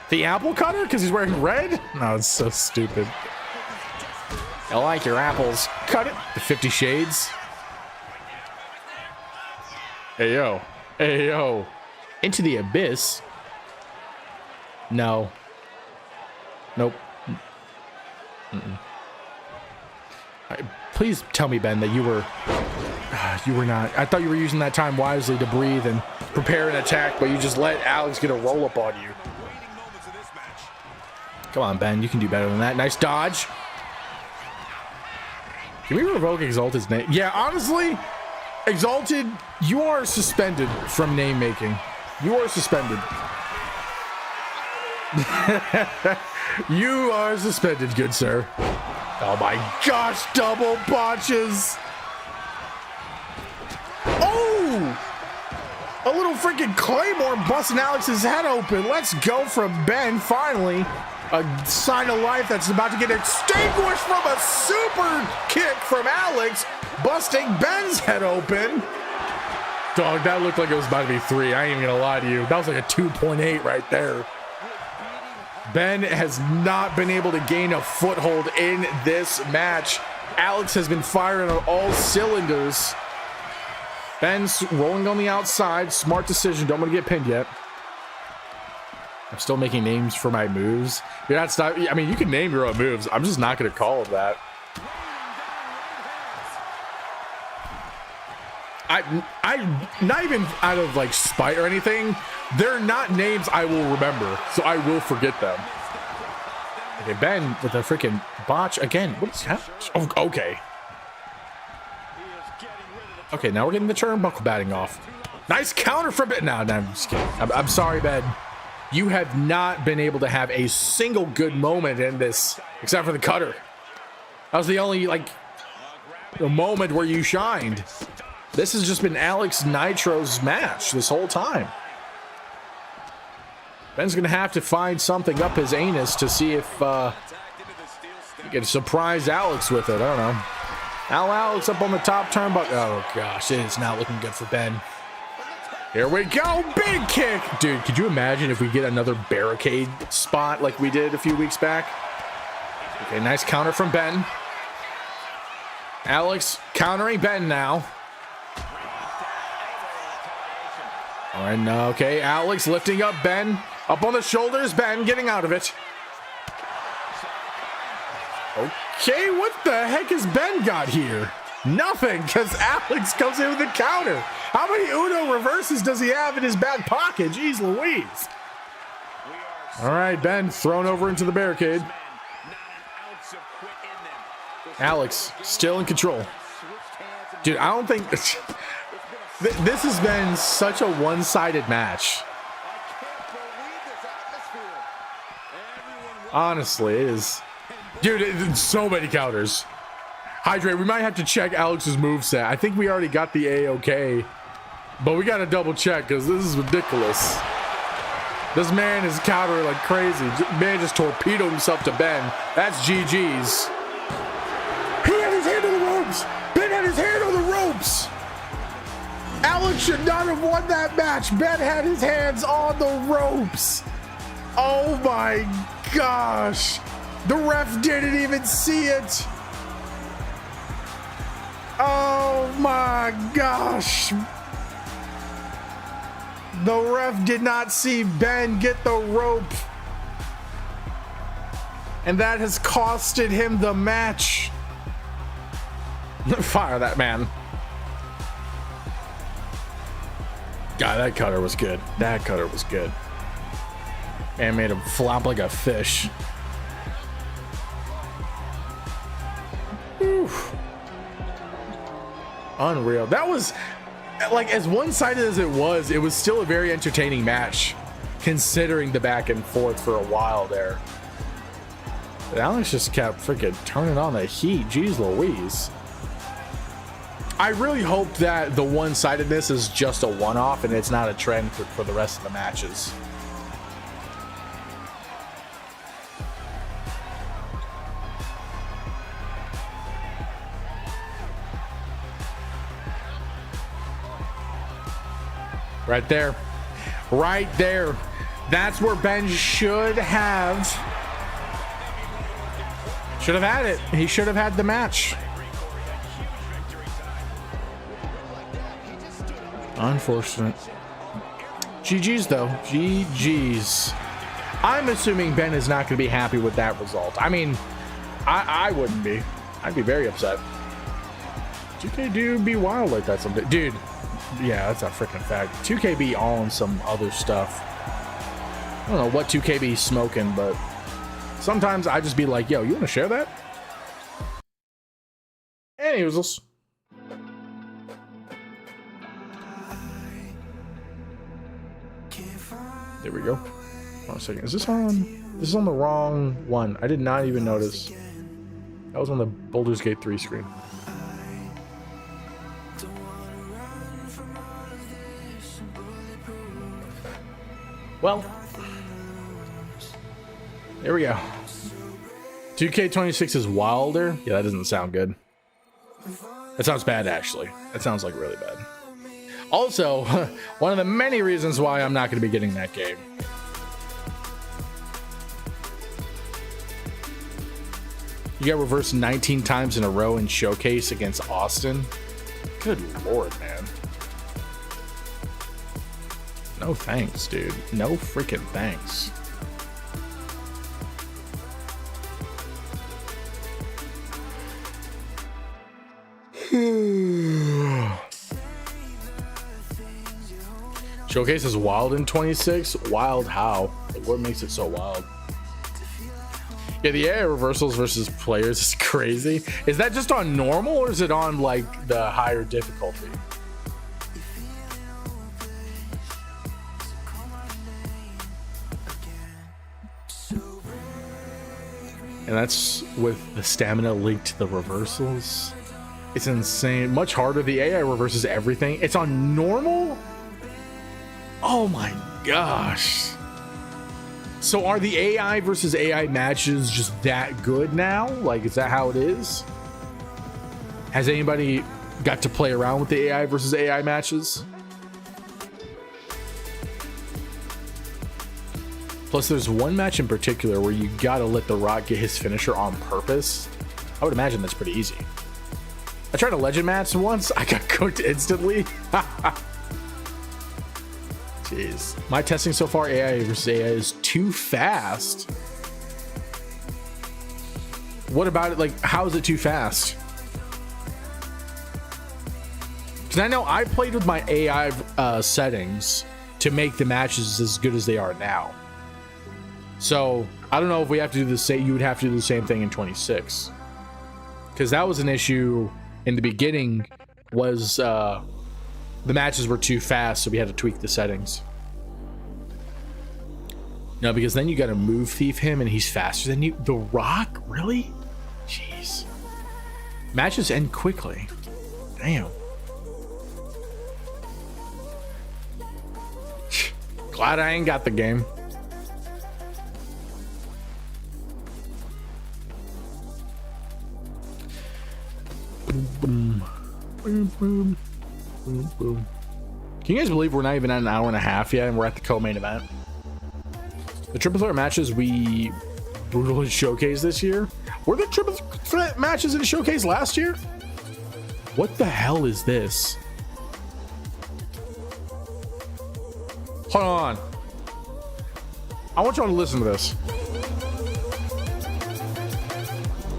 The Apple Cutter? Because he's wearing red? No, it's so stupid. I like your apples. Cut it. The 50 Shades. Hey, yo. Hey, yo. Into the Abyss. No. Nope. Right, please tell me, Ben, that you were not. I thought you were using that time wisely to breathe and prepare an attack, but you just let Alex get a roll up on you. Come on, Ben. You can do better than that. Nice dodge. Can we revoke Exalted's name? Yeah, honestly, Exalted, you are suspended from name making. You are suspended. You are suspended, good sir. Oh my gosh, double botches. Oh! A little freaking Claymore busting Alex's head open. Let's go from Ben, finally. A sign of life that's about to get extinguished from a super kick from Alex, busting Ben's head open. Dog, that looked like it was about to be 3. I ain't even gonna lie to you. That was like a 2.8 right there. Ben has not been able to gain a foothold in this match. Alex has been firing on all cylinders. Ben's rolling on the outside. Smart decision. Don't want to get pinned yet. I'm still making names for my moves. You're not stop. I mean, you can name your own moves. I'm just not going to call it that. I not even out of like spite or anything. They're not names I will remember, so I will forget them. Okay, Ben with a freaking botch again. What's happening? Oh, okay. Okay, now we're getting the turnbuckle batting off. Nice counter from Ben. No, I'm just kidding. I'm sorry, Ben. You have not been able to have a single good moment in this, except for the cutter. That was the only like a moment where you shined. This has just been Alex Nitro's match this whole time. Ben's gonna have to find something up his anus to see if he can surprise Alex with it. I don't know. Now Alex up on the top turnbuckle. Oh gosh, it is not looking good for Ben. Here we go, big kick. Dude, could you imagine if we get another barricade spot like we did a few weeks back? Okay, nice counter from Ben. Alex countering Ben now. All right, no, okay, Alex lifting up Ben. Up on the shoulders, Ben getting out of it. Okay, what the heck has Ben got here? Nothing, because Alex comes in with a counter. How many Uno reverses does he have in his back pocket? Jeez Louise. All right, Ben thrown over into the barricade. Alex still in control. Dude, I don't think... This has been such a one-sided match. Honestly, it is. Dude, it's so many counters. Hydrate, we might have to check Alex's moveset. I think we already got the A-OK, but we got to double check because this is ridiculous. This man is countering like crazy. Man just torpedoed himself to Ben. That's GG's. He had his hand on the ropes. Ben had his hand on the ropes. Alex should not have won that match. Ben had his hands on the ropes. Oh my gosh. The ref didn't even see it. Oh my gosh. The ref did not see Ben get the rope. And that has costed him the match. Fire that man. God, that cutter was good. That cutter was good. And made him flop like a fish. Whew. Unreal. That was, like, as one-sided as it was still a very entertaining match, considering the back and forth for a while there. But Alex just kept freaking turning on the heat. Jeez Louise. I really hope that the one-sidedness is just a one-off and it's not a trend for the rest of the matches. Right there. Right there. That's where Ben should have had it. He should have had the match. Unfortunate. GG's though. GG's. I'm assuming Ben is not going to be happy with that result. I mean, I wouldn't be. I'd be very upset. 2K do be wild like that someday. Dude, yeah, that's a freaking fact. 2K be on some other stuff. I don't know what 2K be smoking, but sometimes I just be like, yo, you want to share that? Anyways, there we go. Hold on a second. Is this on? This is on the wrong one. I did not even notice. That was on the Baldur's Gate 3 screen. Well, there we go. 2K26 is wilder. Yeah, that doesn't sound good. That sounds bad, actually. That sounds like really bad. Also, one of the many reasons why I'm not going to be getting that game. You got reversed 19 times in a row in Showcase against Austin. Good lord, man. No thanks, dude. No freaking thanks. Showcase is wild in 26. Wild how? Like, what makes it so wild? Yeah, the AI reversals versus players is crazy. Is that just on normal or is it on like the higher difficulty? And that's with the stamina linked to the reversals. It's insane. Much harder. The AI reverses everything. It's on normal? Oh my gosh. So are the AI versus AI matches just that good now? Like, is that how it is? Has anybody got to play around with the AI versus AI matches? Plus, there's one match in particular where you gotta let The Rock get his finisher on purpose. I would imagine that's pretty easy. I tried a legend match once. I got cooked instantly. Jeez. My testing so far, AI versus AI is too fast. What about it? Like, how is it too fast? Because I know I played with my AI settings to make the matches as good as they are now. So I don't know if we have to do the same. You would have to do the same thing in 26, because that was an issue in the beginning. Was the matches were too fast, so we had to tweak the settings. No, because then you got to move thief him, and he's faster than you. The Rock, really? Jeez. Matches end quickly. Damn. Glad I ain't got the game. Boom, boom, boom, boom, boom. Can you guys believe we're not even at an hour and a half yet and we're at the co-main event? The triple threat matches we brutally showcased this year. Were the triple threat matches in the showcase last year? What the hell is this? Hold on. I want y'all to listen to this.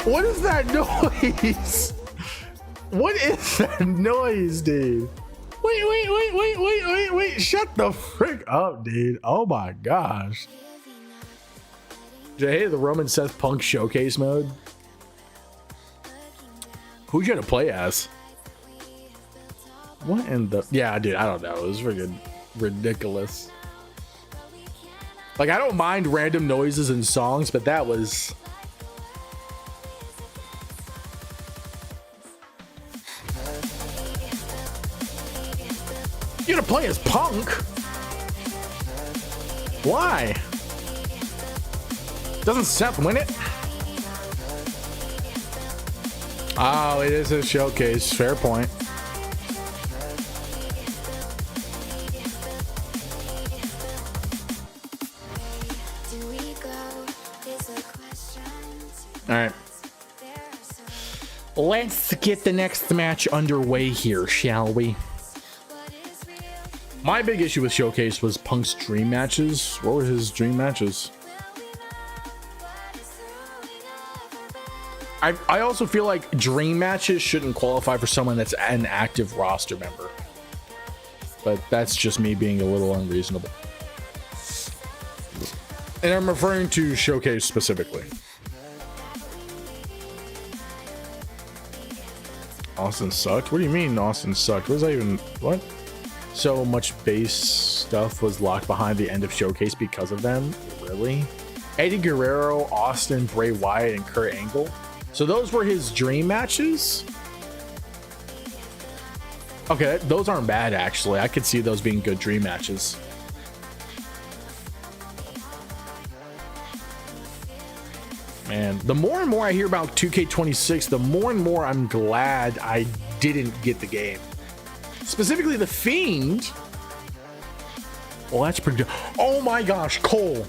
What is that noise? What is that noise, dude? Wait. Shut the frick up, dude. Oh my gosh. Did I hate the Roman Seth Punk showcase mode? Who'd you have to play as? What in the... Yeah, dude, I don't know. It was freaking ridiculous. Like, I don't mind random noises and songs, but that was... You're gonna play as Punk? Why? Doesn't Seth win it? Oh, it is a showcase. Fair point. All right. Let's get the next match underway here, shall we? My big issue with Showcase was Punk's dream matches. What were his dream matches? I also feel like dream matches shouldn't qualify for someone that's an active roster member. But that's just me being a little unreasonable. And I'm referring to Showcase specifically. Austin sucked? What do you mean Austin sucked? What does that even... What? So much base stuff was locked behind the end of Showcase because of them? Really? Eddie Guerrero, Austin, Bray Wyatt, and Kurt Angle? So those were his dream matches? Okay, those aren't bad, actually. I could see those being good dream matches. Man, the more and more I hear about 2K26, the more and more I'm glad I didn't get the game. Specifically the Fiend. Well, that's pretty good. Oh my gosh, Cole.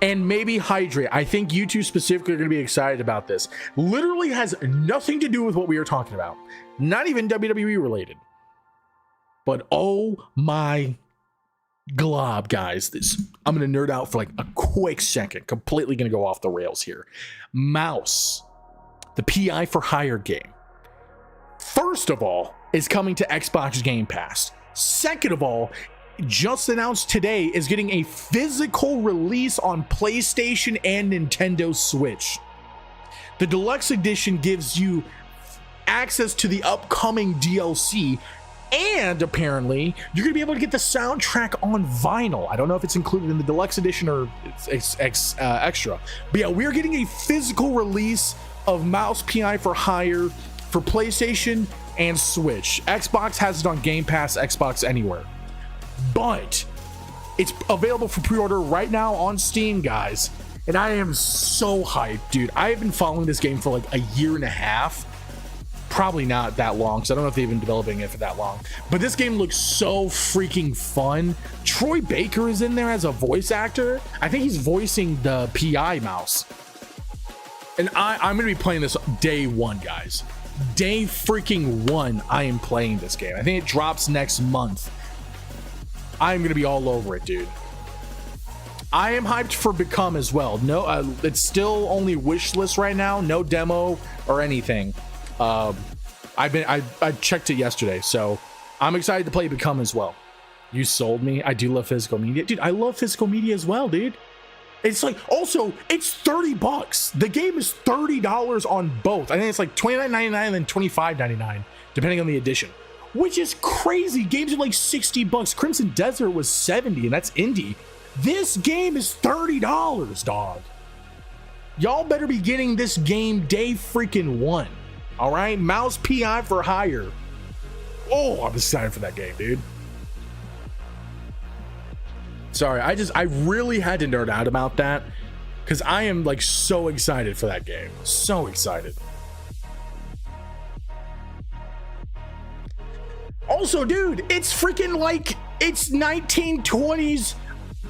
And maybe Hydrate. I think you two specifically are going to be excited about this. Literally has nothing to do with what we are talking about. Not even WWE related. But oh my glob, guys. I'm going to nerd out for like a quick second. Completely going to go off the rails here. Mouse. The PI for Hire game. First of all, is coming to Xbox Game Pass. Second of all, just announced today is getting a physical release on PlayStation and Nintendo Switch. The deluxe edition gives you access to the upcoming DLC, and apparently you're gonna be able to get the soundtrack on vinyl. I don't know if it's included in the deluxe edition or it's extra, but yeah, we're getting a physical release of Mouse PI for Hire for PlayStation and Switch. Xbox has it on Game Pass, Xbox Anywhere, but it's available for pre-order right now on Steam, guys. And I am so hyped, dude. I have been following this game for like a year and a half. Probably not that long, because I don't know if they've been developing it for that long. But this game looks so freaking fun. Troy Baker is in there as a voice actor. I think he's voicing the PI mouse. And I'm going to be playing this day one, guys. Day freaking one, I am playing this game. I think it drops next month. I'm going to be all over it, dude. I am hyped for Become as well. No, it's still only wish list right now. No demo or anything. I checked it yesterday, so I'm excited to play Become as well. You sold me. I do love physical media, dude. I love physical media as well, dude. It's like, also, it's $30. The game is $30 on both. I think it's like $29.99 and then $25.99, depending on the edition, which is crazy. Games are like $60. Crimson Desert was $70, and that's indie. This game is $30, dog. Y'all better be getting this game day freaking one. All right, Mouse PI for Hire. Oh, I'm excited for that game, dude. Sorry, I really had to nerd out about that because I am like so excited for that game. So excited. Also, dude, it's freaking like it's 1920s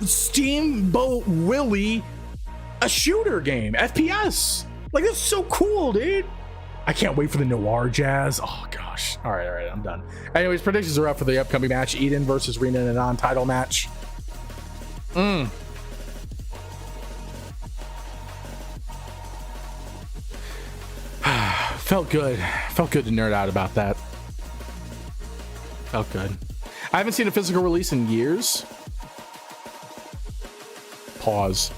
Steamboat Willie, a shooter game, FPS. Like, that's so cool, dude. I can't wait for the noir jazz. Oh gosh. All right, I'm done. Anyways, predictions are up for the upcoming match: Eden versus Rena in a non-title match. Felt good to nerd out about that. Felt good. I haven't seen a physical release in years. Pause.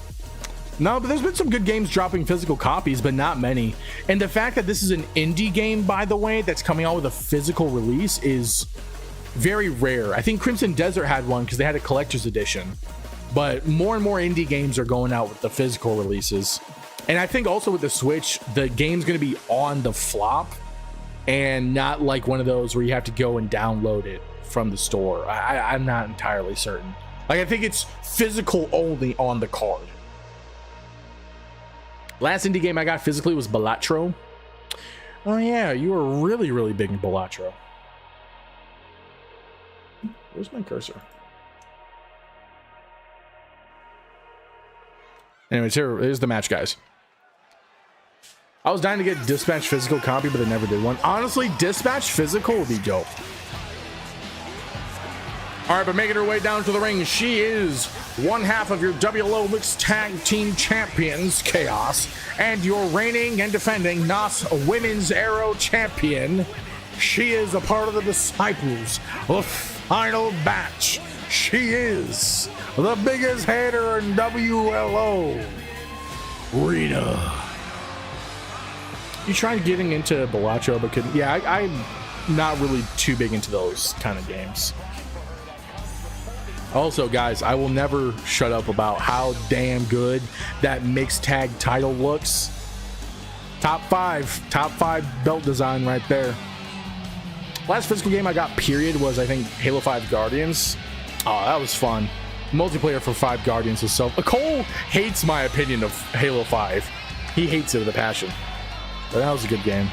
No, but there's been some good games dropping physical copies, but not many. And the fact that this is an indie game, by the way, that's coming out with a physical release is very rare. I think Crimson Desert had one because they had a collector's edition, but more and more indie games are going out with the physical releases. And I think also with the Switch, the game's going to be on the flop and not like one of those where you have to go and download it from the store. I'm not entirely certain. Like, I think it's physical only on the card. Last indie game I got physically was Balatro. Oh yeah, you were really, really big in Balatro. Where's my cursor? Anyways, here's the match, guys. I was dying to get Dispatch physical copy, but I never did one. Honestly, Dispatch physical would be dope. All right, but making her way down to the ring, she is one half of your WLO Mixed Tag Team Champions, Chaos, and your reigning and defending NOS Women's Arrow Champion. She is a part of the Disciples of Final Batch. She is the biggest hater in WLO, Rita. You tried getting into Balatro, but couldn't. Yeah, I'm not really too big into those kind of games. Also, guys, I will never shut up about how damn good that mixed tag title looks. Top five belt design right there. Last physical game I got, period, was I think Halo 5 Guardians. Oh, that was fun. Multiplayer for 5 Guardians is so... Cole hates my opinion of Halo 5. He hates it with a passion. But that was a good game.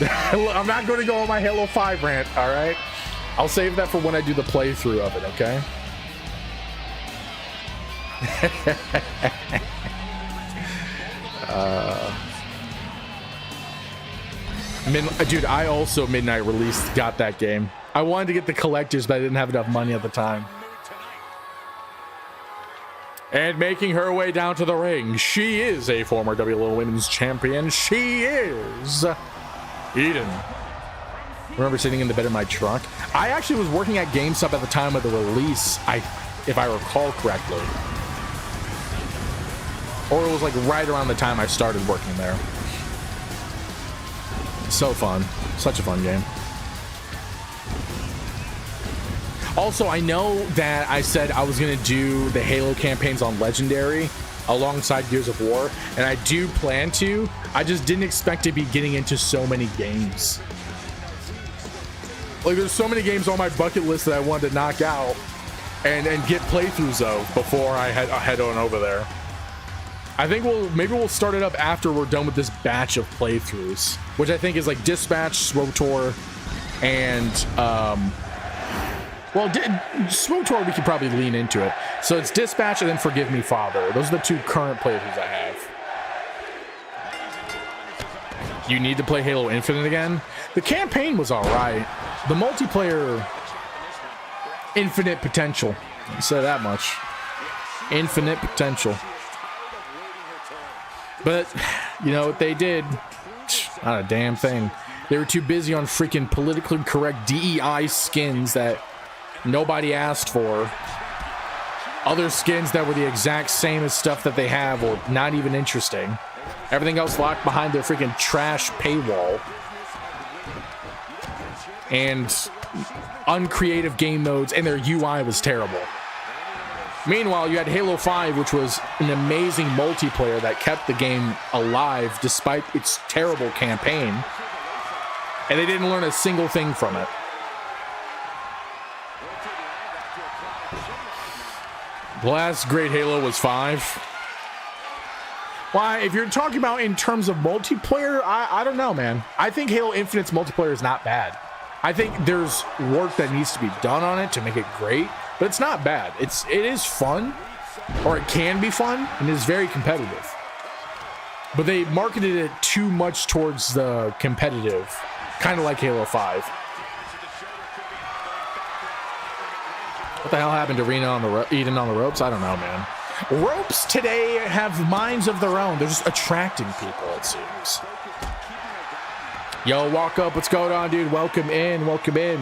I'm not going to go on my Halo 5 rant, all right? I'll save that for when I do the playthrough of it, okay? Dude, I also midnight released, got that game. I wanted to get the collectors, but I didn't have enough money at the time. And making her way down to the ring, she is a former WLO Women's Champion. She is Eden. Remember sitting in the bed of my truck. I actually was working at GameStop at the time of the release, if I recall correctly. Or it was like right around the time I started working there. So fun. Such a fun game. Also, I know that I said I was going to do the Halo campaigns on Legendary alongside Gears of War, and I do plan to. I just didn't expect to be getting into so many games. Like, there's so many games on my bucket list that I wanted to knock out and get playthroughs of before I head on over there. I think maybe we'll start it up after we're done with this batch of playthroughs, which I think is like Dispatch, SWTOR, and SWTOR we could probably lean into it. So it's Dispatch and then Forgive Me Father. Those are the two current playthroughs I have. You need to play Halo Infinite again? The campaign was alright. The multiplayer, infinite potential. I'll say that much. Infinite potential. But, you know what they did? Not a damn thing. They were too busy on freaking politically correct DEI skins that nobody asked for. Other skins that were the exact same as stuff that they have or not even interesting. Everything else locked behind their freaking trash paywall. And uncreative game modes, and their UI was terrible. Meanwhile, you had Halo 5, which was an amazing multiplayer that kept the game alive despite its terrible campaign. And they didn't learn a single thing from it. The last great Halo was 5. Why, if you're talking about in terms of multiplayer, I don't know, man. I think Halo Infinite's multiplayer is not bad. I think there's work that needs to be done on it to make it great, but it's not bad. It is fun, or it can be fun, and is very competitive. But they marketed it too much towards the competitive, kind of like Halo 5. What the hell happened to Rena on Eden on the ropes? I don't know, man. Ropes today have minds of their own. They're just attracting people, it seems. Yo, walk up. What's going on, dude? Welcome in. Welcome in.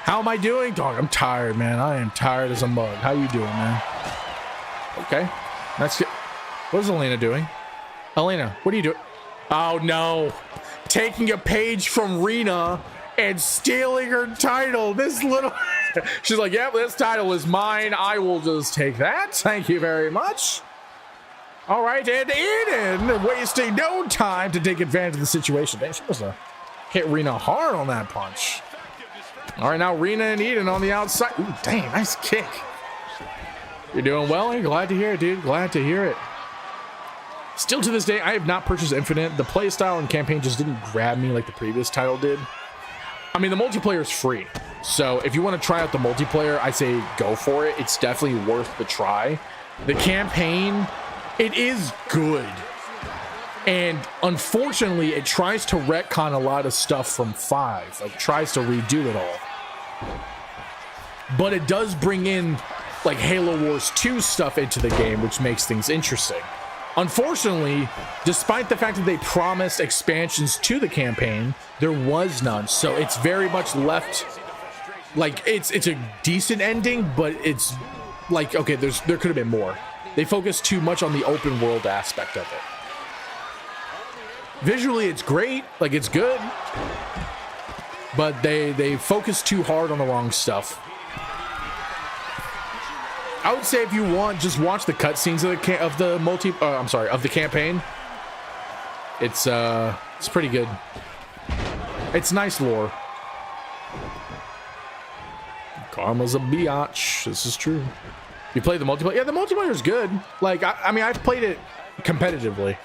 How am I doing, dog? I'm tired, man. I am tired as a mug. How you doing, man? Okay. That's good. What is Elena doing? Elena, what are you doing? Oh, no. Taking a page from Rena and stealing her title. This little... She's like, yep, this title is mine. I will just take that. Thank you very much. All right, and Eden wasting no time to take advantage of the situation. Dang, she must have hit Rena hard on that punch. All right, now Rena and Eden on the outside. Ooh, dang, nice kick. You're doing well. I'm glad to hear it, dude. Glad to hear it. Still to this day, I have not purchased Infinite. The playstyle and campaign just didn't grab me like the previous title did. I mean, the multiplayer is free. So if you want to try out the multiplayer, I say go for it. It's definitely worth the try. The campaign... it is good, and unfortunately it tries to retcon a lot of stuff from 5, like tries to redo it all, but it does bring in like Halo Wars 2 stuff into the game, which makes things interesting. Unfortunately, despite the fact that they promised expansions to the campaign, there was none, so it's very much left like it's a decent ending, but it's like, okay, there could have been more. They focus too much on the open world aspect of it. Visually, it's great, like it's good, but they focus too hard on the wrong stuff. I would say if you want, just watch the cutscenes of the campaign. It's pretty good. It's nice lore. Karma's a biatch. This is true. You play the multiplayer? Yeah, the multiplayer is good. Like, I mean, I've played it competitively,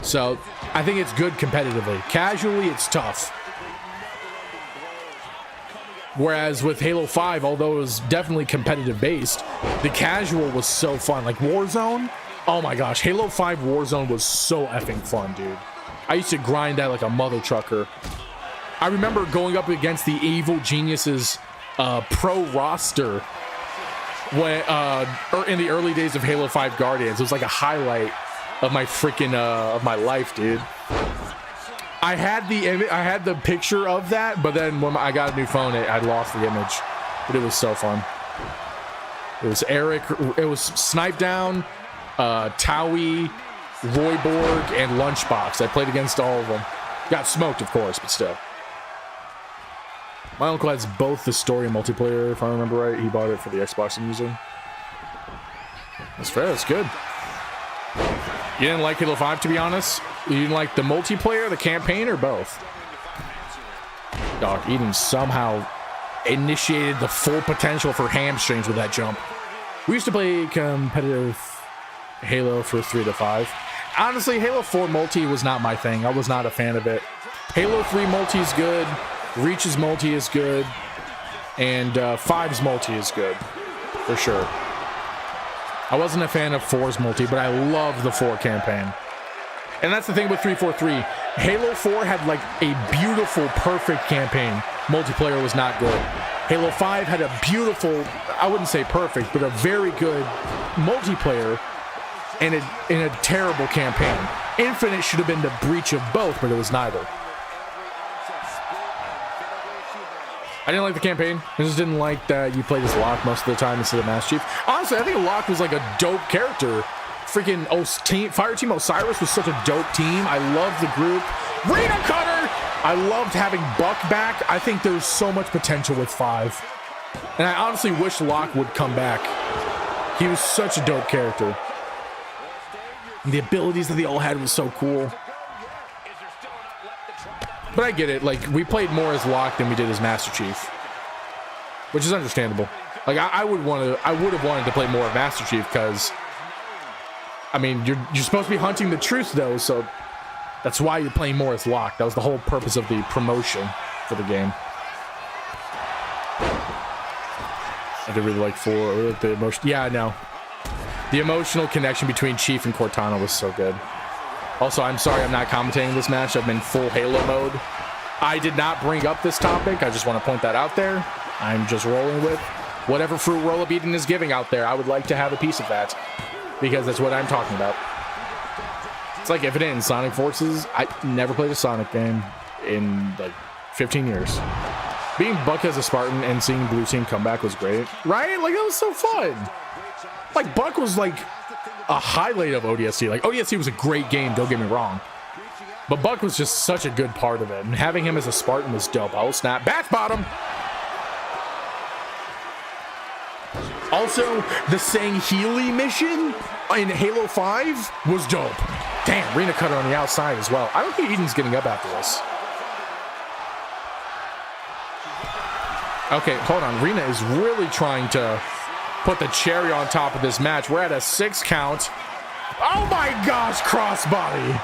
so I think it's good competitively. Casually, it's tough. Whereas with Halo 5, although it was definitely competitive based, the casual was so fun. Like Warzone, oh my gosh, Halo 5 Warzone was so effing fun, dude. I used to grind that like a mother trucker. I remember going up against the Evil Geniuses pro roster when or in the early days of Halo 5 Guardians. It was like a highlight of my freaking of my life, dude. I had the picture of that, but then when I got a new phone, I lost the image. But it was so fun. It was Eric. It was Snipe Down, Towie, Roy Borg, and Lunchbox. I played against all of them. Got smoked, of course, but still. My uncle has both the story and multiplayer, if I remember right. He bought it for the Xbox I'm using. That's fair. That's good. You didn't like Halo 5, to be honest? You didn't like the multiplayer, the campaign, or both? Dog, Eden somehow initiated the full potential for hamstrings with that jump. We used to play competitive Halo for 3 to 5. Honestly, Halo 4 multi was not my thing. I was not a fan of it. Halo 3 multi is good. Reach's multi is good. And 5's multi is good. For sure. I wasn't a fan of 4's multi, but I love the 4 campaign. And that's the thing with 343. Halo 4 had like a beautiful, perfect campaign. Multiplayer was not good. Halo 5 had a beautiful, I wouldn't say perfect, but a very good multiplayer and a terrible campaign. Infinite should have been the breach of both, but it was neither. I didn't like the campaign. I just didn't like that you played as Locke most of the time instead of Master Chief. Honestly, I think Locke was like a dope character. Freaking Fire Team Osiris was such a dope team. I love the group. Rita Cutter! I loved having Buck back. I think there's so much potential with 5. And I honestly wish Locke would come back. He was such a dope character. And the abilities that they all had was so cool. But I get it. Like, we played more as Locke than we did as Master Chief. Which is understandable. Like, I would have wanted to play more of Master Chief because... I mean, you're supposed to be hunting the truth, though, so that's why you're playing more as Locke. That was the whole purpose of the promotion for the game. I did really like 4. The emotion. Yeah, I know. The emotional connection between Chief and Cortana was so good. Also, I'm sorry I'm not commentating this match. I'm in full Halo mode. I did not bring up this topic. I just want to point that out there. I'm just rolling with whatever fruit Roll-Up Eden is giving out there. I would like to have a piece of that. Because that's what I'm talking about. It's like if it ain't Sonic Forces, I never played a Sonic game in like 15 years. Being Buck as a Spartan and seeing Blue Team come back was great. Right? Like, that was so fun. Like, Buck was like a highlight of ODST. Like, ODST was a great game, don't get me wrong. But Buck was just such a good part of it. And having him as a Spartan was dope. Oh, snap. Back bottom! Also, the Sang Healy mission in Halo 5 was dope. Damn, Rena Cutter on the outside as well. I don't think Eden's getting up after this. Okay, hold on. Rena is really trying to put the cherry on top of this match. We're at a 6 count. Oh my gosh, crossbody.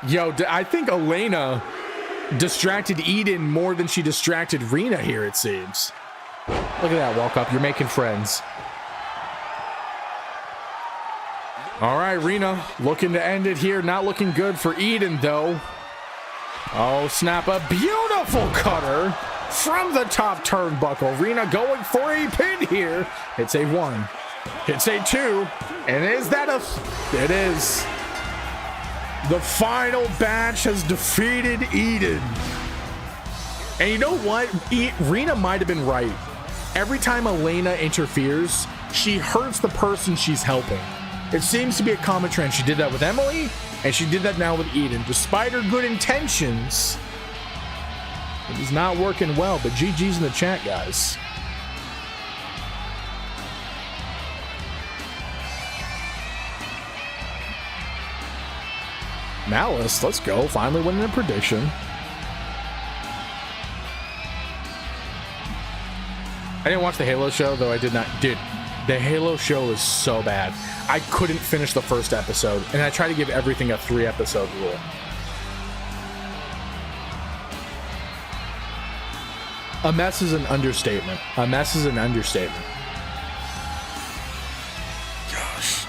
Yo, I think Elena distracted Eden more than she distracted Rena here, it seems. Look at that walk up. You're making friends. All right, Rena looking to end it here. Not looking good for Eden, though. Oh, snap. A beautiful cutter from the top turnbuckle. Rena going for a pin here. It's a 1. It's a 2. And is that a... It is. The final batch has defeated Eden. And you know what? Rena might have been right. Every time Elena interferes, she hurts the person she's helping. It seems to be a common trend. She did that with Emily, and she did that now with Eden. Despite her good intentions, it is not working well, but GG's in the chat, guys. Malice, let's go. Finally winning a prediction. I didn't watch the Halo show, though I did not. Dude, the Halo show is so bad. I couldn't finish the first episode, and I try to give everything a 3-episode rule. A mess is an understatement. A mess is an understatement. Gosh.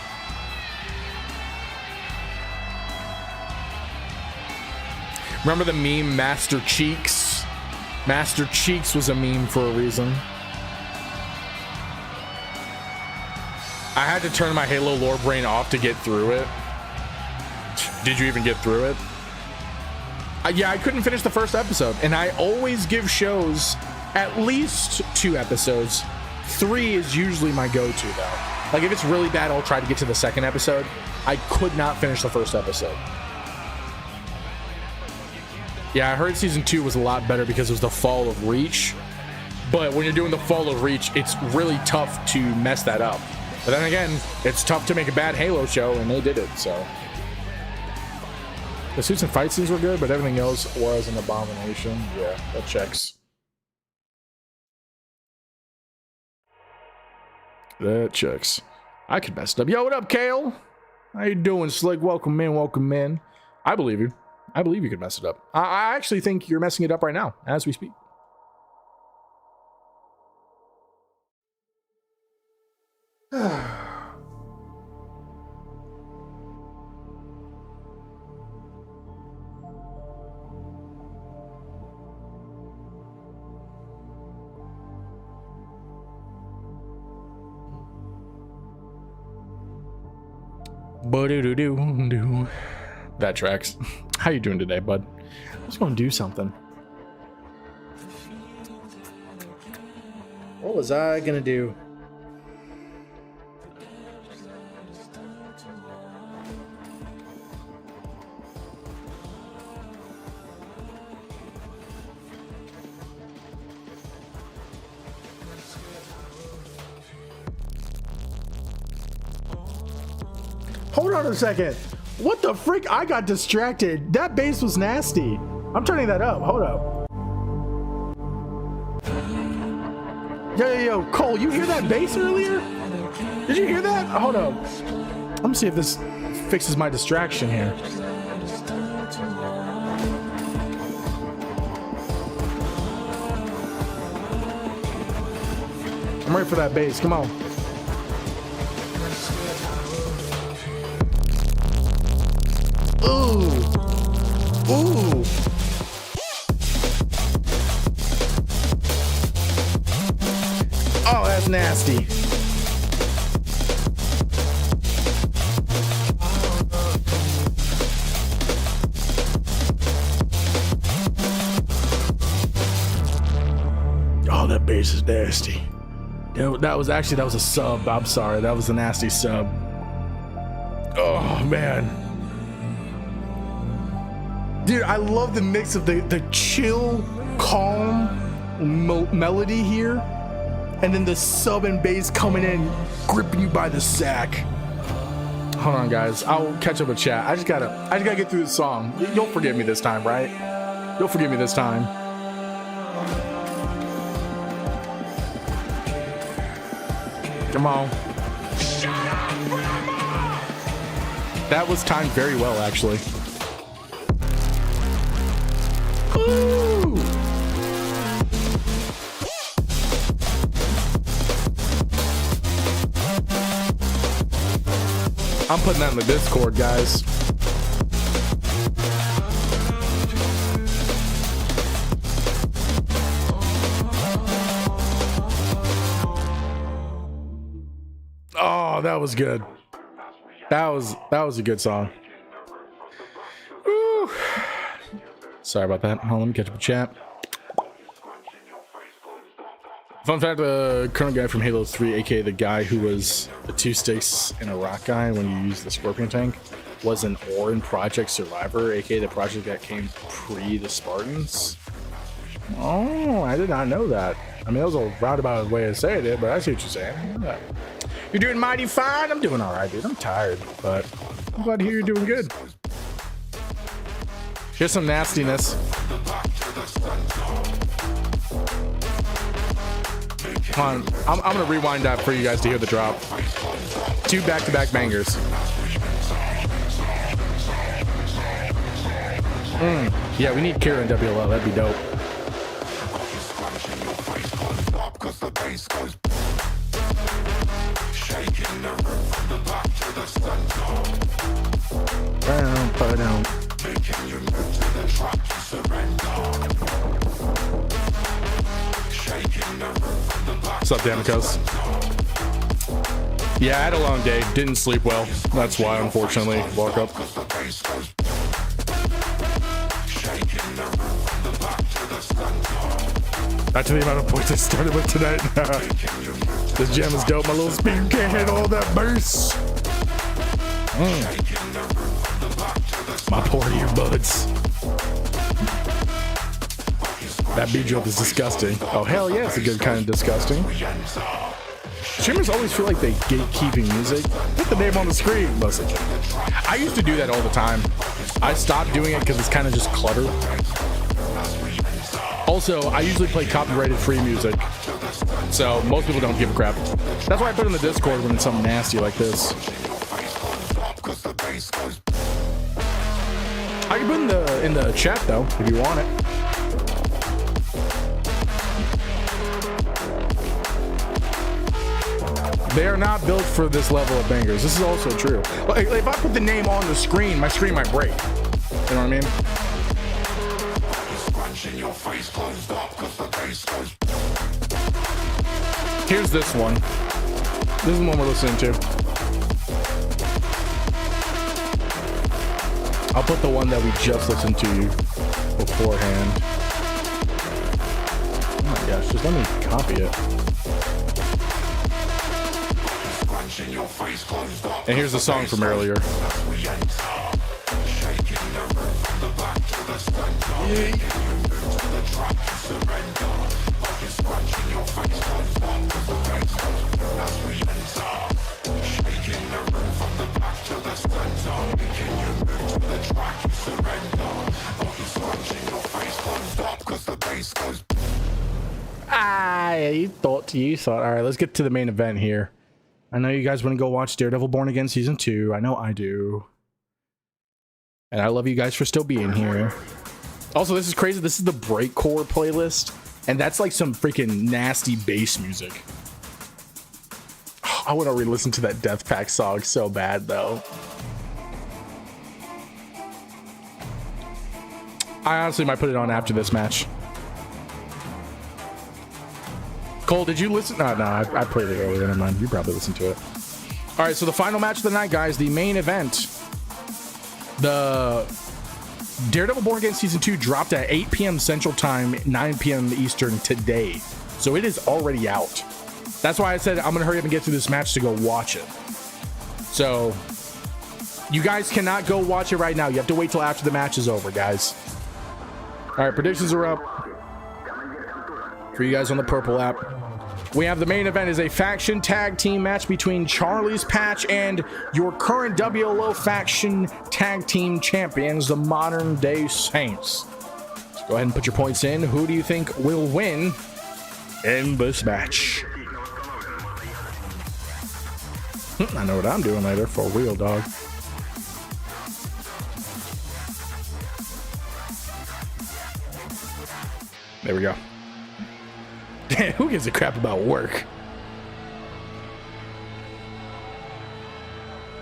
Remember the meme Master Cheeks? Master Cheeks was a meme for a reason. I had to turn my Halo lore brain off to get through it. Did you even get through it? Yeah, I couldn't finish the first episode, and I always give shows at least 2 episodes. 3 is usually my go-to, though. Like, if it's really bad, I'll try to get to the second episode. I could not finish the first episode. Yeah, I heard season 2 was a lot better because it was the fall of Reach. But when you're doing the fall of Reach, it's really tough to mess that up. But then again, it's tough to make a bad Halo show, and they did it, so. The suits and fight scenes were good, but everything else was an abomination. Yeah, that checks. That checks. I could mess it up. Yo, what up, Kale? How you doing, Slick? Welcome in, welcome in. I believe you. I believe you could mess it up. I actually think you're messing it up right now, as we speak. Ba-do-do-do-do. That tracks. How you doing today, bud? I was gonna do something. What was I gonna do? Hold on a second. What the frick? I got distracted. That bass was nasty. I'm turning that up. Hold up. Yo, Cole, you hear that bass earlier? Did you hear that? Hold up. Let me see if this fixes my distraction here. I'm ready for that bass. Come on. Ooh. Ooh. Oh, that's nasty. Oh, that bass is nasty. That was a sub. I'm sorry. That was a nasty sub. Oh, man. Dude, I love the mix of the chill, calm melody here, and then the sub and bass coming in, gripping you by the sack. Hold on, guys. I'll catch up with chat. I just gotta get through the song. You'll forgive me this time, right? You'll forgive me this time. Come on. That was timed very well, actually. Ooh. I'm putting that in the Discord, guys. Oh, that was good. That was a good song. Woo. Sorry about that. Hold on, let me catch up with chat. Fun fact, the current guy from Halo 3, aka the guy who was the 2 sticks and a rock guy when you used the Scorpion tank, was an Orin Project survivor, aka the project that came pre the Spartans. Oh, I did not know that. I mean, that was a roundabout way of saying it, but I see what you're saying. You're doing mighty fine. I'm doing all right, dude. I'm tired, but I'm glad to hear you're doing good. Here's some nastiness. Come on, I'm gonna rewind that for you guys to hear the drop. 2 back-to-back bangers. Yeah, we need Kira in WLO. That'd be dope. What's up, Damicos? Yeah, I had a long day. Didn't sleep well. That's why, unfortunately. Woke up. Back to the amount of points I started with tonight. This jam is dope. My little speaker can't handle all that bass. My poor earbuds. That beat drop is disgusting. Oh, hell yeah, it's a good kind of disgusting. Streamers always feel like they gatekeeping music. Put the name on the screen. Listen, I used to do that all the time. I stopped doing it because it's kind of just clutter. Also, I usually play copyrighted free music, so most people don't give a crap. That's why I put it in the Discord when it's something nasty like this. I can put it in the chat though, if you want it. They are not built for this level of bangers. This is also true. Like, if I put the name on the screen, my screen might break. You know what I mean? Here's this one. This is the one we're listening to. I'll put the one that we just listened to beforehand. Oh my gosh, just let me copy it. And here's the song from earlier. You thought. All right, let's get to the main event here. I know you guys want to go watch Daredevil Born Again Season 2. I know I do. And I love you guys for still being here. Also, this is crazy. This is the Breakcore playlist. And that's like some freaking nasty bass music. I want to re-listen to that Death Pack song so bad, though. I honestly might put it on after this match. Cole, did you listen? No, I played it earlier. Never mind. You probably listened to it. All right, so the final match of the night, guys. The main event. The Daredevil Born Again Season 2 dropped at 8 p.m. Central Time, 9 p.m. Eastern today. So it is already out. That's why I said I'm going to hurry up and get through this match to go watch it. So you guys cannot go watch it right now. You have to wait till after the match is over, guys. All right, predictions are up. For you guys on the purple app, we have the main event is a faction tag team match between Charlie's Patch and your current WLO faction tag team champions, the Modern Day Saints. So go ahead and put your points in. Who do you think will win in this match? I know what I'm doing later for real, dog. There we go. Who gives a crap about work?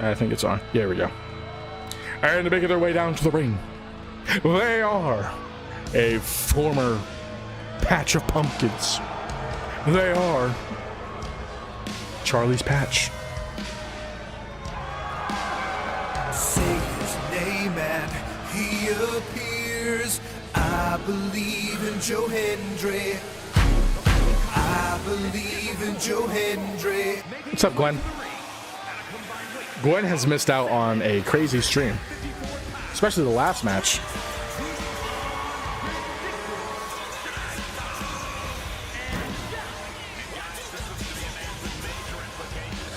I think it's on. There we go. And making their way down to the ring, they are a former patch of pumpkins. They are Charlie's Patch.
Say his name and he appears. I believe in Joe Hendry. I believe in Joe Hendry.
What's up, Gwen? Gwen has missed out on a crazy stream, especially the last match.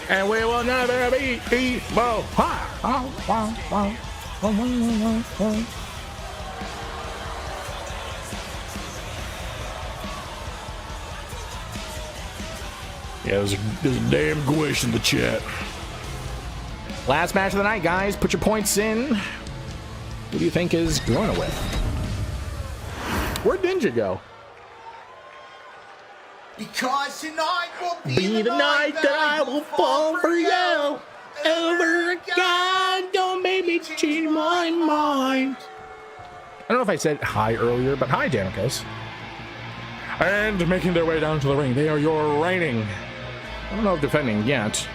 And we will never be equal. Yeah, there's a damn guish in the chat. Last match of the night, guys. Put your points in. Who do you think is going to win? Where'd Ninja go?
Because tonight will
Be the night that I will fall for you. Over again, don't make me change my mind. I don't know if I said hi earlier, but hi, Danicus. And making their way down to the ring, they are your reigning, I don't know if defending yet,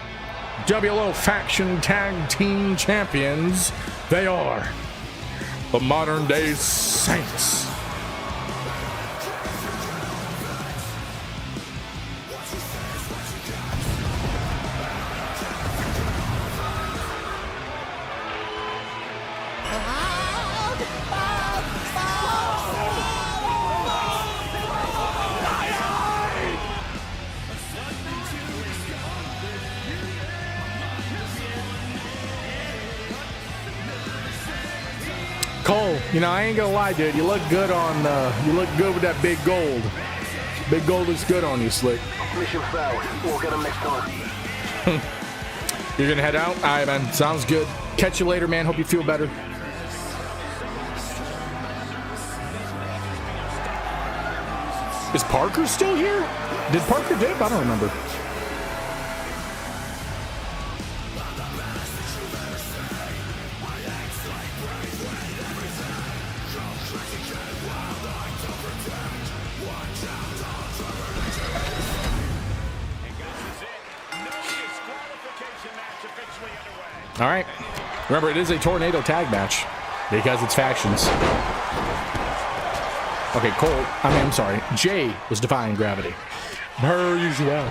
WLO Faction Tag Team Champions. They are the Modern Day Saints. Cole, you know, I ain't gonna lie, dude. You look good on, you look good with that big gold. Big gold looks good on you, Slick.
Mission failed. We'll get him next time.
You're gonna head out? All right, man. Sounds good. Catch you later, man. Hope you feel better. Is Parker still here? Did Parker dip? I don't remember. All right. Remember, it is a tornado tag match because it's factions. Okay, Cole. I'm sorry. Jay was defying gravity. Per usual.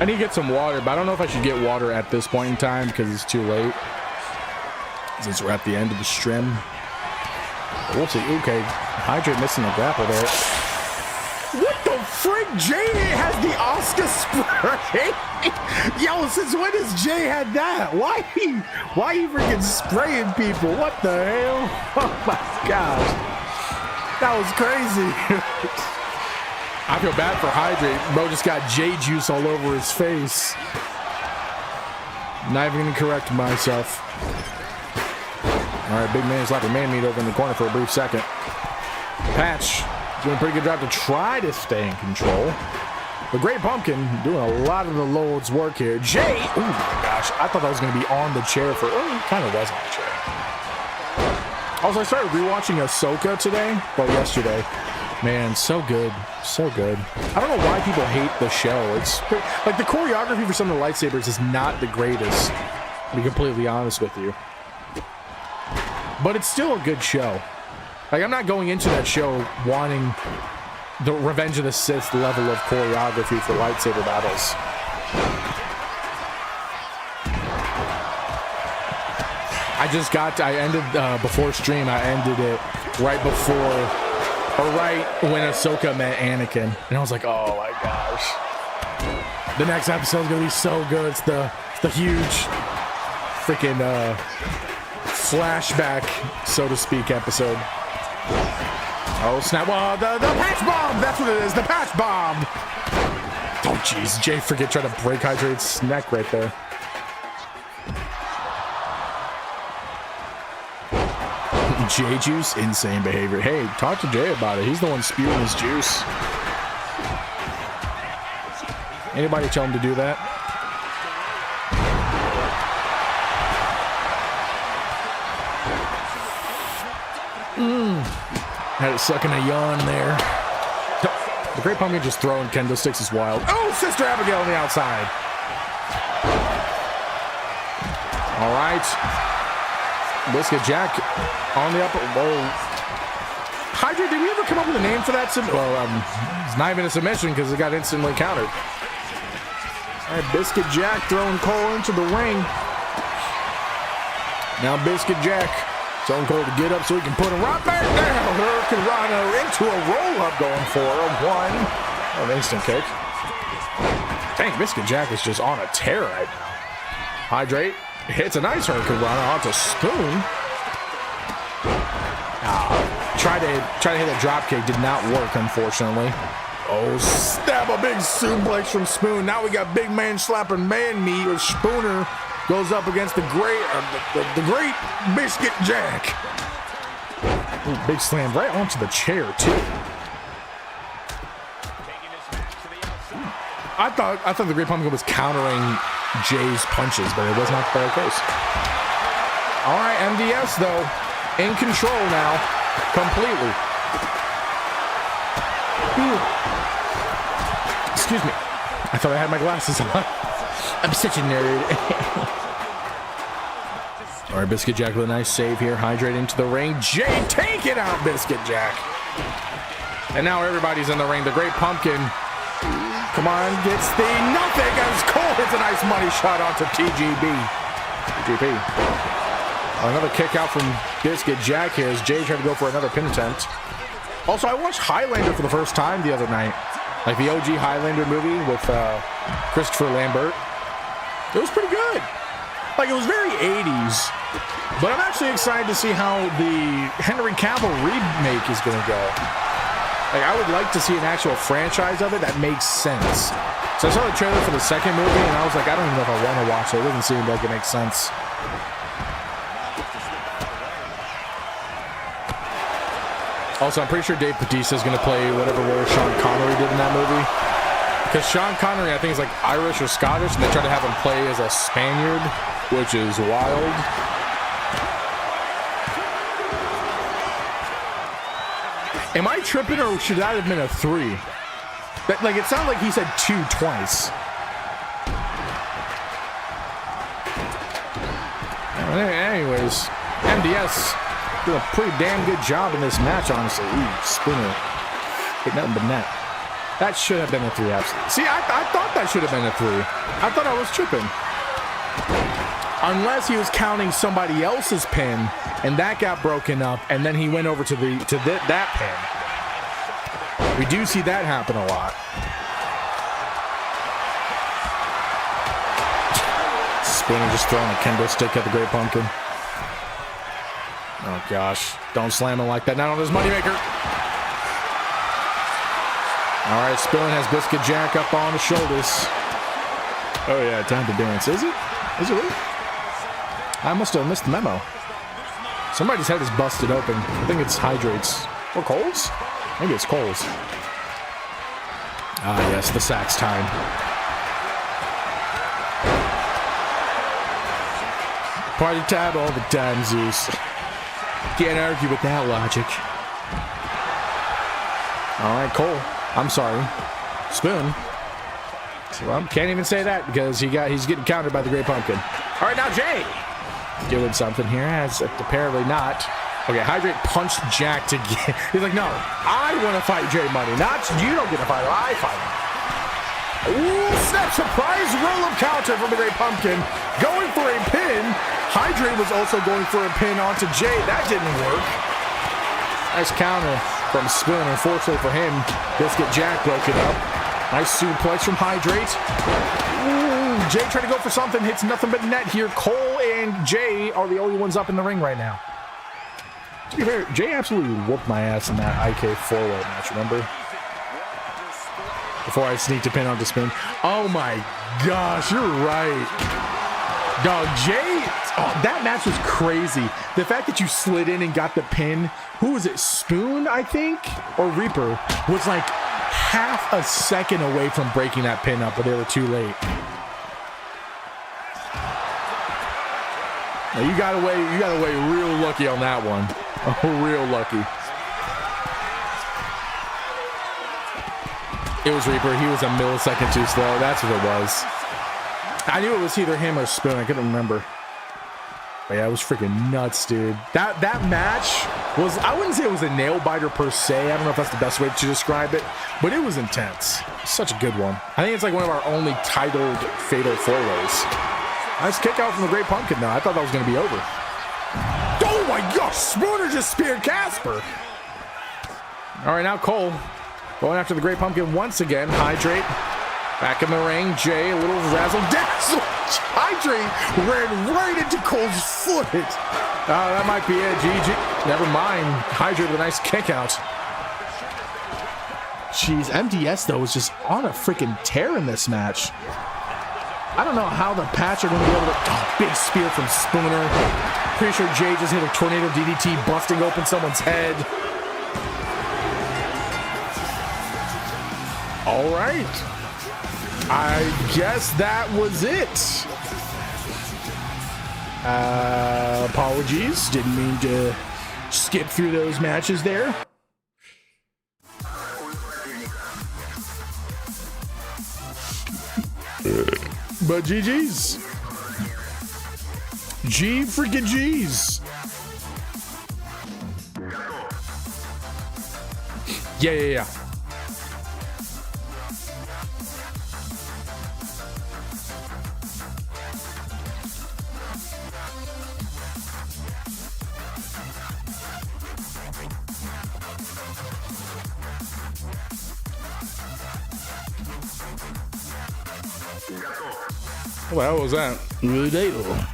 I need to get some water, but I don't know if I should get water at this point in time because it's too late. Since we're at the end of the stream. We'll see. Okay. Hydrate missing the grapple there. What the frick? Jay has the Oscar spray? Yo, since when has Jay had that? Why he freaking spraying people? What the hell? Oh my gosh. That was crazy. I feel bad for Hydrate. Bro just got J juice all over his face. Not even gonna correct myself. All right, big man slapping man meat over in the corner for a brief second. Patch doing a pretty good job to try to stay in control. The Great Pumpkin doing a lot of the Lord's work here. Jay, oh my gosh, I thought that was going to be on the chair for, it kind of was on the chair. Also, I started rewatching Ahsoka today, well, yesterday. Man, so good, so good. I don't know why people hate the show. It's like the choreography for some of the lightsabers is not the greatest, to be completely honest with you. But it's still a good show. Like, I'm not going into that show wanting the Revenge of the Sith level of choreography for lightsaber battles. I ended, before stream, I ended it right before, or right when Ahsoka met Anakin. And I was like, oh my gosh. The next episode is going to be so good. It's the huge freaking, flashback, so to speak, episode. Oh snap! Well, the patch bomb. That's what it is. The patch bomb. Oh jeez, Jay forget trying to break Hydrate's neck right there. Jay juice, insane behavior. Hey, talk to Jay about it. He's the one spewing his juice. Anybody tell him to do that? Had it sucking a yawn there. The Great Pumpkin just throwing kendo sticks is wild. Oh, Sister Abigail on the outside. All right. Biscuit Jack on the upper. Whoa. Hydra, did we ever come up with a name for that? Well, it's not even a submission because it got instantly countered. All right, Biscuit Jack throwing Cole into the ring. Now Biscuit Jack telling Cole to get up so he can put him right back down. Hurricane Rhino into a roll-up going for a one. Oh, an instant kick. Dang, Biscuit Jack is just on a tear right now. Hydrate hits a nice Hurricane Rhino onto Spoon. Tried to hit a drop kick, did not work, unfortunately. Oh, stab a big suplex from Spoon. Now we got big man slapping man meat, or Spooner goes up against the great Biscuit Jack. Ooh, big slam right onto the chair, too. I thought the Great Pumpkin was countering Jay's punches, but it was not the case. All right, MDS, though, in control now. completely. Excuse me. I thought I had my glasses on. I'm such a nerd. All right, Biscuit Jack with a nice save here. Hydrate into the ring. Jay, take it out, Biscuit Jack. And now everybody's in the ring. The Great Pumpkin, come on, gets the nothing as Cole hits a nice money shot onto TGP. Another kick out from Biscuit Jack here as Jay tried to go for another pin attempt. Also, I watched Highlander for the first time the other night. Like the OG Highlander movie with Christopher Lambert. It was pretty good. Like, it was very 80s. But I'm actually excited to see how the Henry Cavill remake is going to go. Like, I would like to see an actual franchise of it that makes sense. So I saw the trailer for the second movie, and I was like, I don't even know if I want to watch it. It doesn't seem like it makes sense. Also, I'm pretty sure Dave Bautista is going to play whatever role Sean Connery did in that movie. Because Sean Connery, I think, is like Irish or Scottish, and they try to have him play as a Spaniard, which is wild. Am I tripping, or should that have been a 3? Like, it sounded like he said 2 twice. Anyways, MDS did a pretty damn good job in this match, honestly. Ooh, Spinner. Hit nothing but net. That should have been a 3, absolutely. See, I thought that should have been a 3. I thought I was tripping. Unless he was counting somebody else's pin, and that got broken up, and then he went over to that pin. We do see that happen a lot. Spinner just throwing a kendo stick at the Great Pumpkin. Oh gosh, don't slam him like that. Not on his moneymaker. All right, Spillin has Biscuit Jack up on the shoulders. Oh yeah, time to dance. Is it? Is it really? I must have missed the memo. Somebody's head is busted open. I think it's Hydrates. Or Coles? Maybe it's Coles. Ah yes, the sax time. Party time all the time, Zeus. Can't argue with that logic. All right, Cole. I'm sorry. Spoon. Well, can't even say that because he's getting countered by the Great Pumpkin. All right, now Jay doing something here, as apparently not. Okay, Hydrate punched Jack to get. He's like, no, I want to fight Jay Money, not you. Don't get a fight. I fight him. Ooh, snap! Surprise roll-up counter from the Great Pumpkin, going for a pin. Hydrate was also going for a pin onto Jay. That didn't work. Nice counter from Spoon. Unfortunately for him, Biscuit Jack broke it up. Nice suplex from Hydrate. Ooh, Jay trying to go for something. Hits nothing but net here. Cole and Jay are the only ones up in the ring right now. To be fair, Jay absolutely whooped my ass in that IK 4-way match, remember? Before I sneaked a pin onto Spin. Oh my gosh, you're right. Dog, Jay, that match was crazy. The fact that you slid in and got the pin, who was it, Spoon, I think? Or Reaper, was like half a second away from breaking that pin up, but they were too late. Now you got away real lucky on that one. Oh, real lucky. It was Reaper. He was a millisecond too slow. That's what it was. I knew it was either him or Spoon. I couldn't remember. But yeah, it was freaking nuts, dude. That match was, I wouldn't say it was a nail biter per se. I don't know if that's the best way to describe it, but it was intense. Such a good one. I think it's like one of our only titled Fatal 4-ways. Nice kick out from the Great Pumpkin though. I thought that was going to be over. Oh my gosh, Spooner just speared Casper. All right, now Cole going after the Great Pumpkin once again. Hydrate back in the ring. Jay, a little razzle dazzle. Hydrate ran right into Cole's foot. That might be it. GG. Never mind. Hydrate with a nice kick out. Jeez, MDS though was just on a freaking tear in this match. I don't know how the Pats are going to be able to. Oh, big spear from Spooner. Pretty sure Jay just hit a tornado DDT, busting open someone's head. All right. I guess that was it. Apologies. Didn't mean to skip through those matches there. But GG's. G freaking G's. Yeah. Well, what was that? Ridiculous.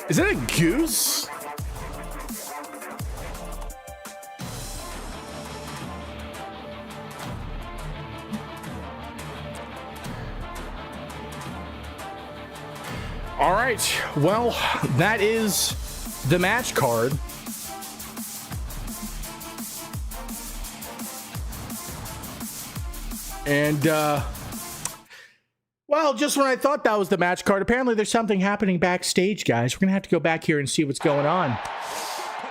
Is that a goose? All right. Well, that is the match card. And, well, just when I thought that was the match card, apparently there's something happening backstage, guys. We're going to have to go back here and see what's going on.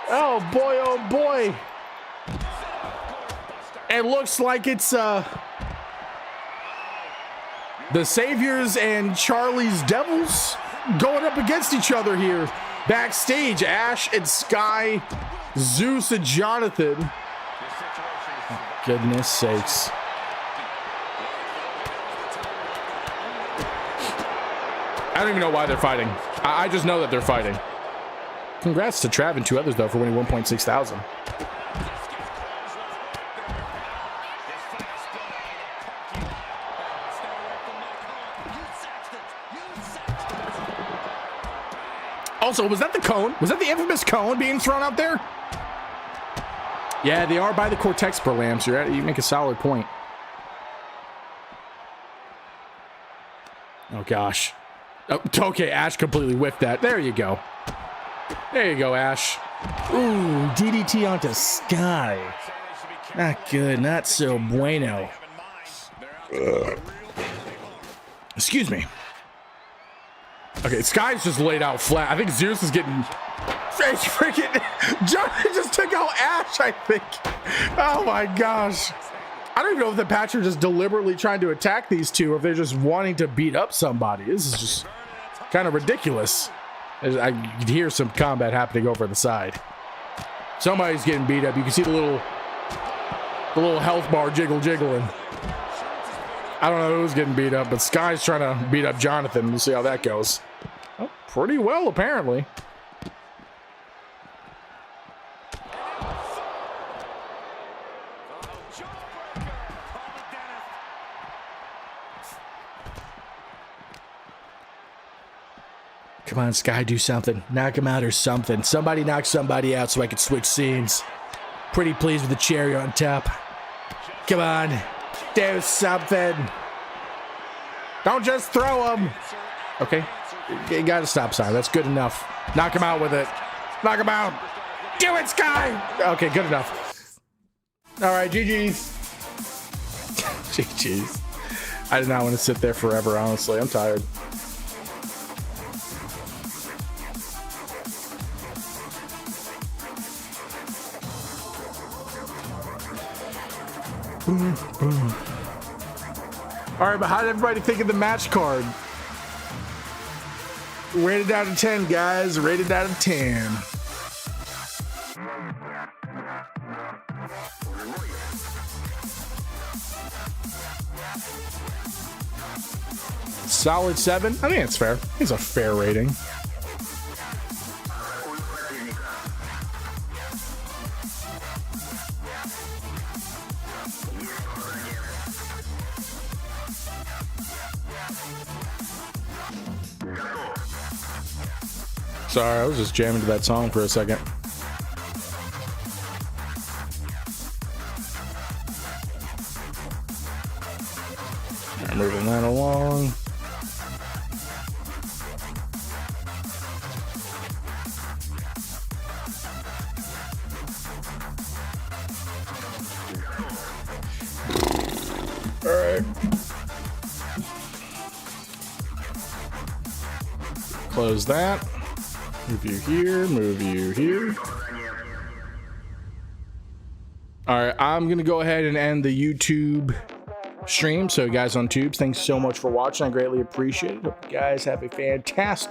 Oh, boy. It looks like it's the Saviors and Charlie's Devils going up against each other here. Backstage, Ash and Sky, Zeus and Jonathan. Oh, goodness sakes. I don't even know why they're fighting. I just know that they're fighting. Congrats to Trav and two others, though, for winning 1.6 thousand. Also, was that the cone? Was that the infamous cone being thrown out there? Yeah, they are by the Cortex per lamb, so you make a solid point. Oh, gosh. Oh, okay, Ash completely whiffed that. There you go. There you go, Ash. Ooh, DDT onto Sky. Not good, not so bueno. Excuse me. Okay, Sky's just laid out flat. I think Zeus is getting... Freaking... Jonathan just took out Ash, I think. Oh my gosh. I don't even know if the Patch are just deliberately trying to attack these two or if they're just wanting to beat up somebody. This is just kind of ridiculous. I could hear some combat happening over the side. Somebody's getting beat up. You can see the little health bar jiggling. I don't know who's getting beat up, but Sky's trying to beat up Jonathan. We'll see how that goes. Oh, pretty well, apparently. Come on, Sky, do something. Knock him out or something. Somebody knock somebody out so I can switch scenes. Pretty pleased with the cherry on top. Come on. Do something. Don't just throw him. Okay. You got a stop sign. That's good enough. Knock him out with it. Knock him out. Do it, Sky. Okay, good enough. All right, GG's. GG's. I did not want to sit there forever, honestly. I'm tired. All right, but how did everybody think of the match card? Rated out of 10, guys. Rated out of 10. Solid 7. I think it's fair. It's a fair rating. Sorry, I was just jamming to that song for a second. Close that. Move you here. Move you here. All right, I'm gonna go ahead and end the YouTube stream. So guys on tubes, thanks so much for watching. I greatly appreciate it. Hope you guys have a fantastic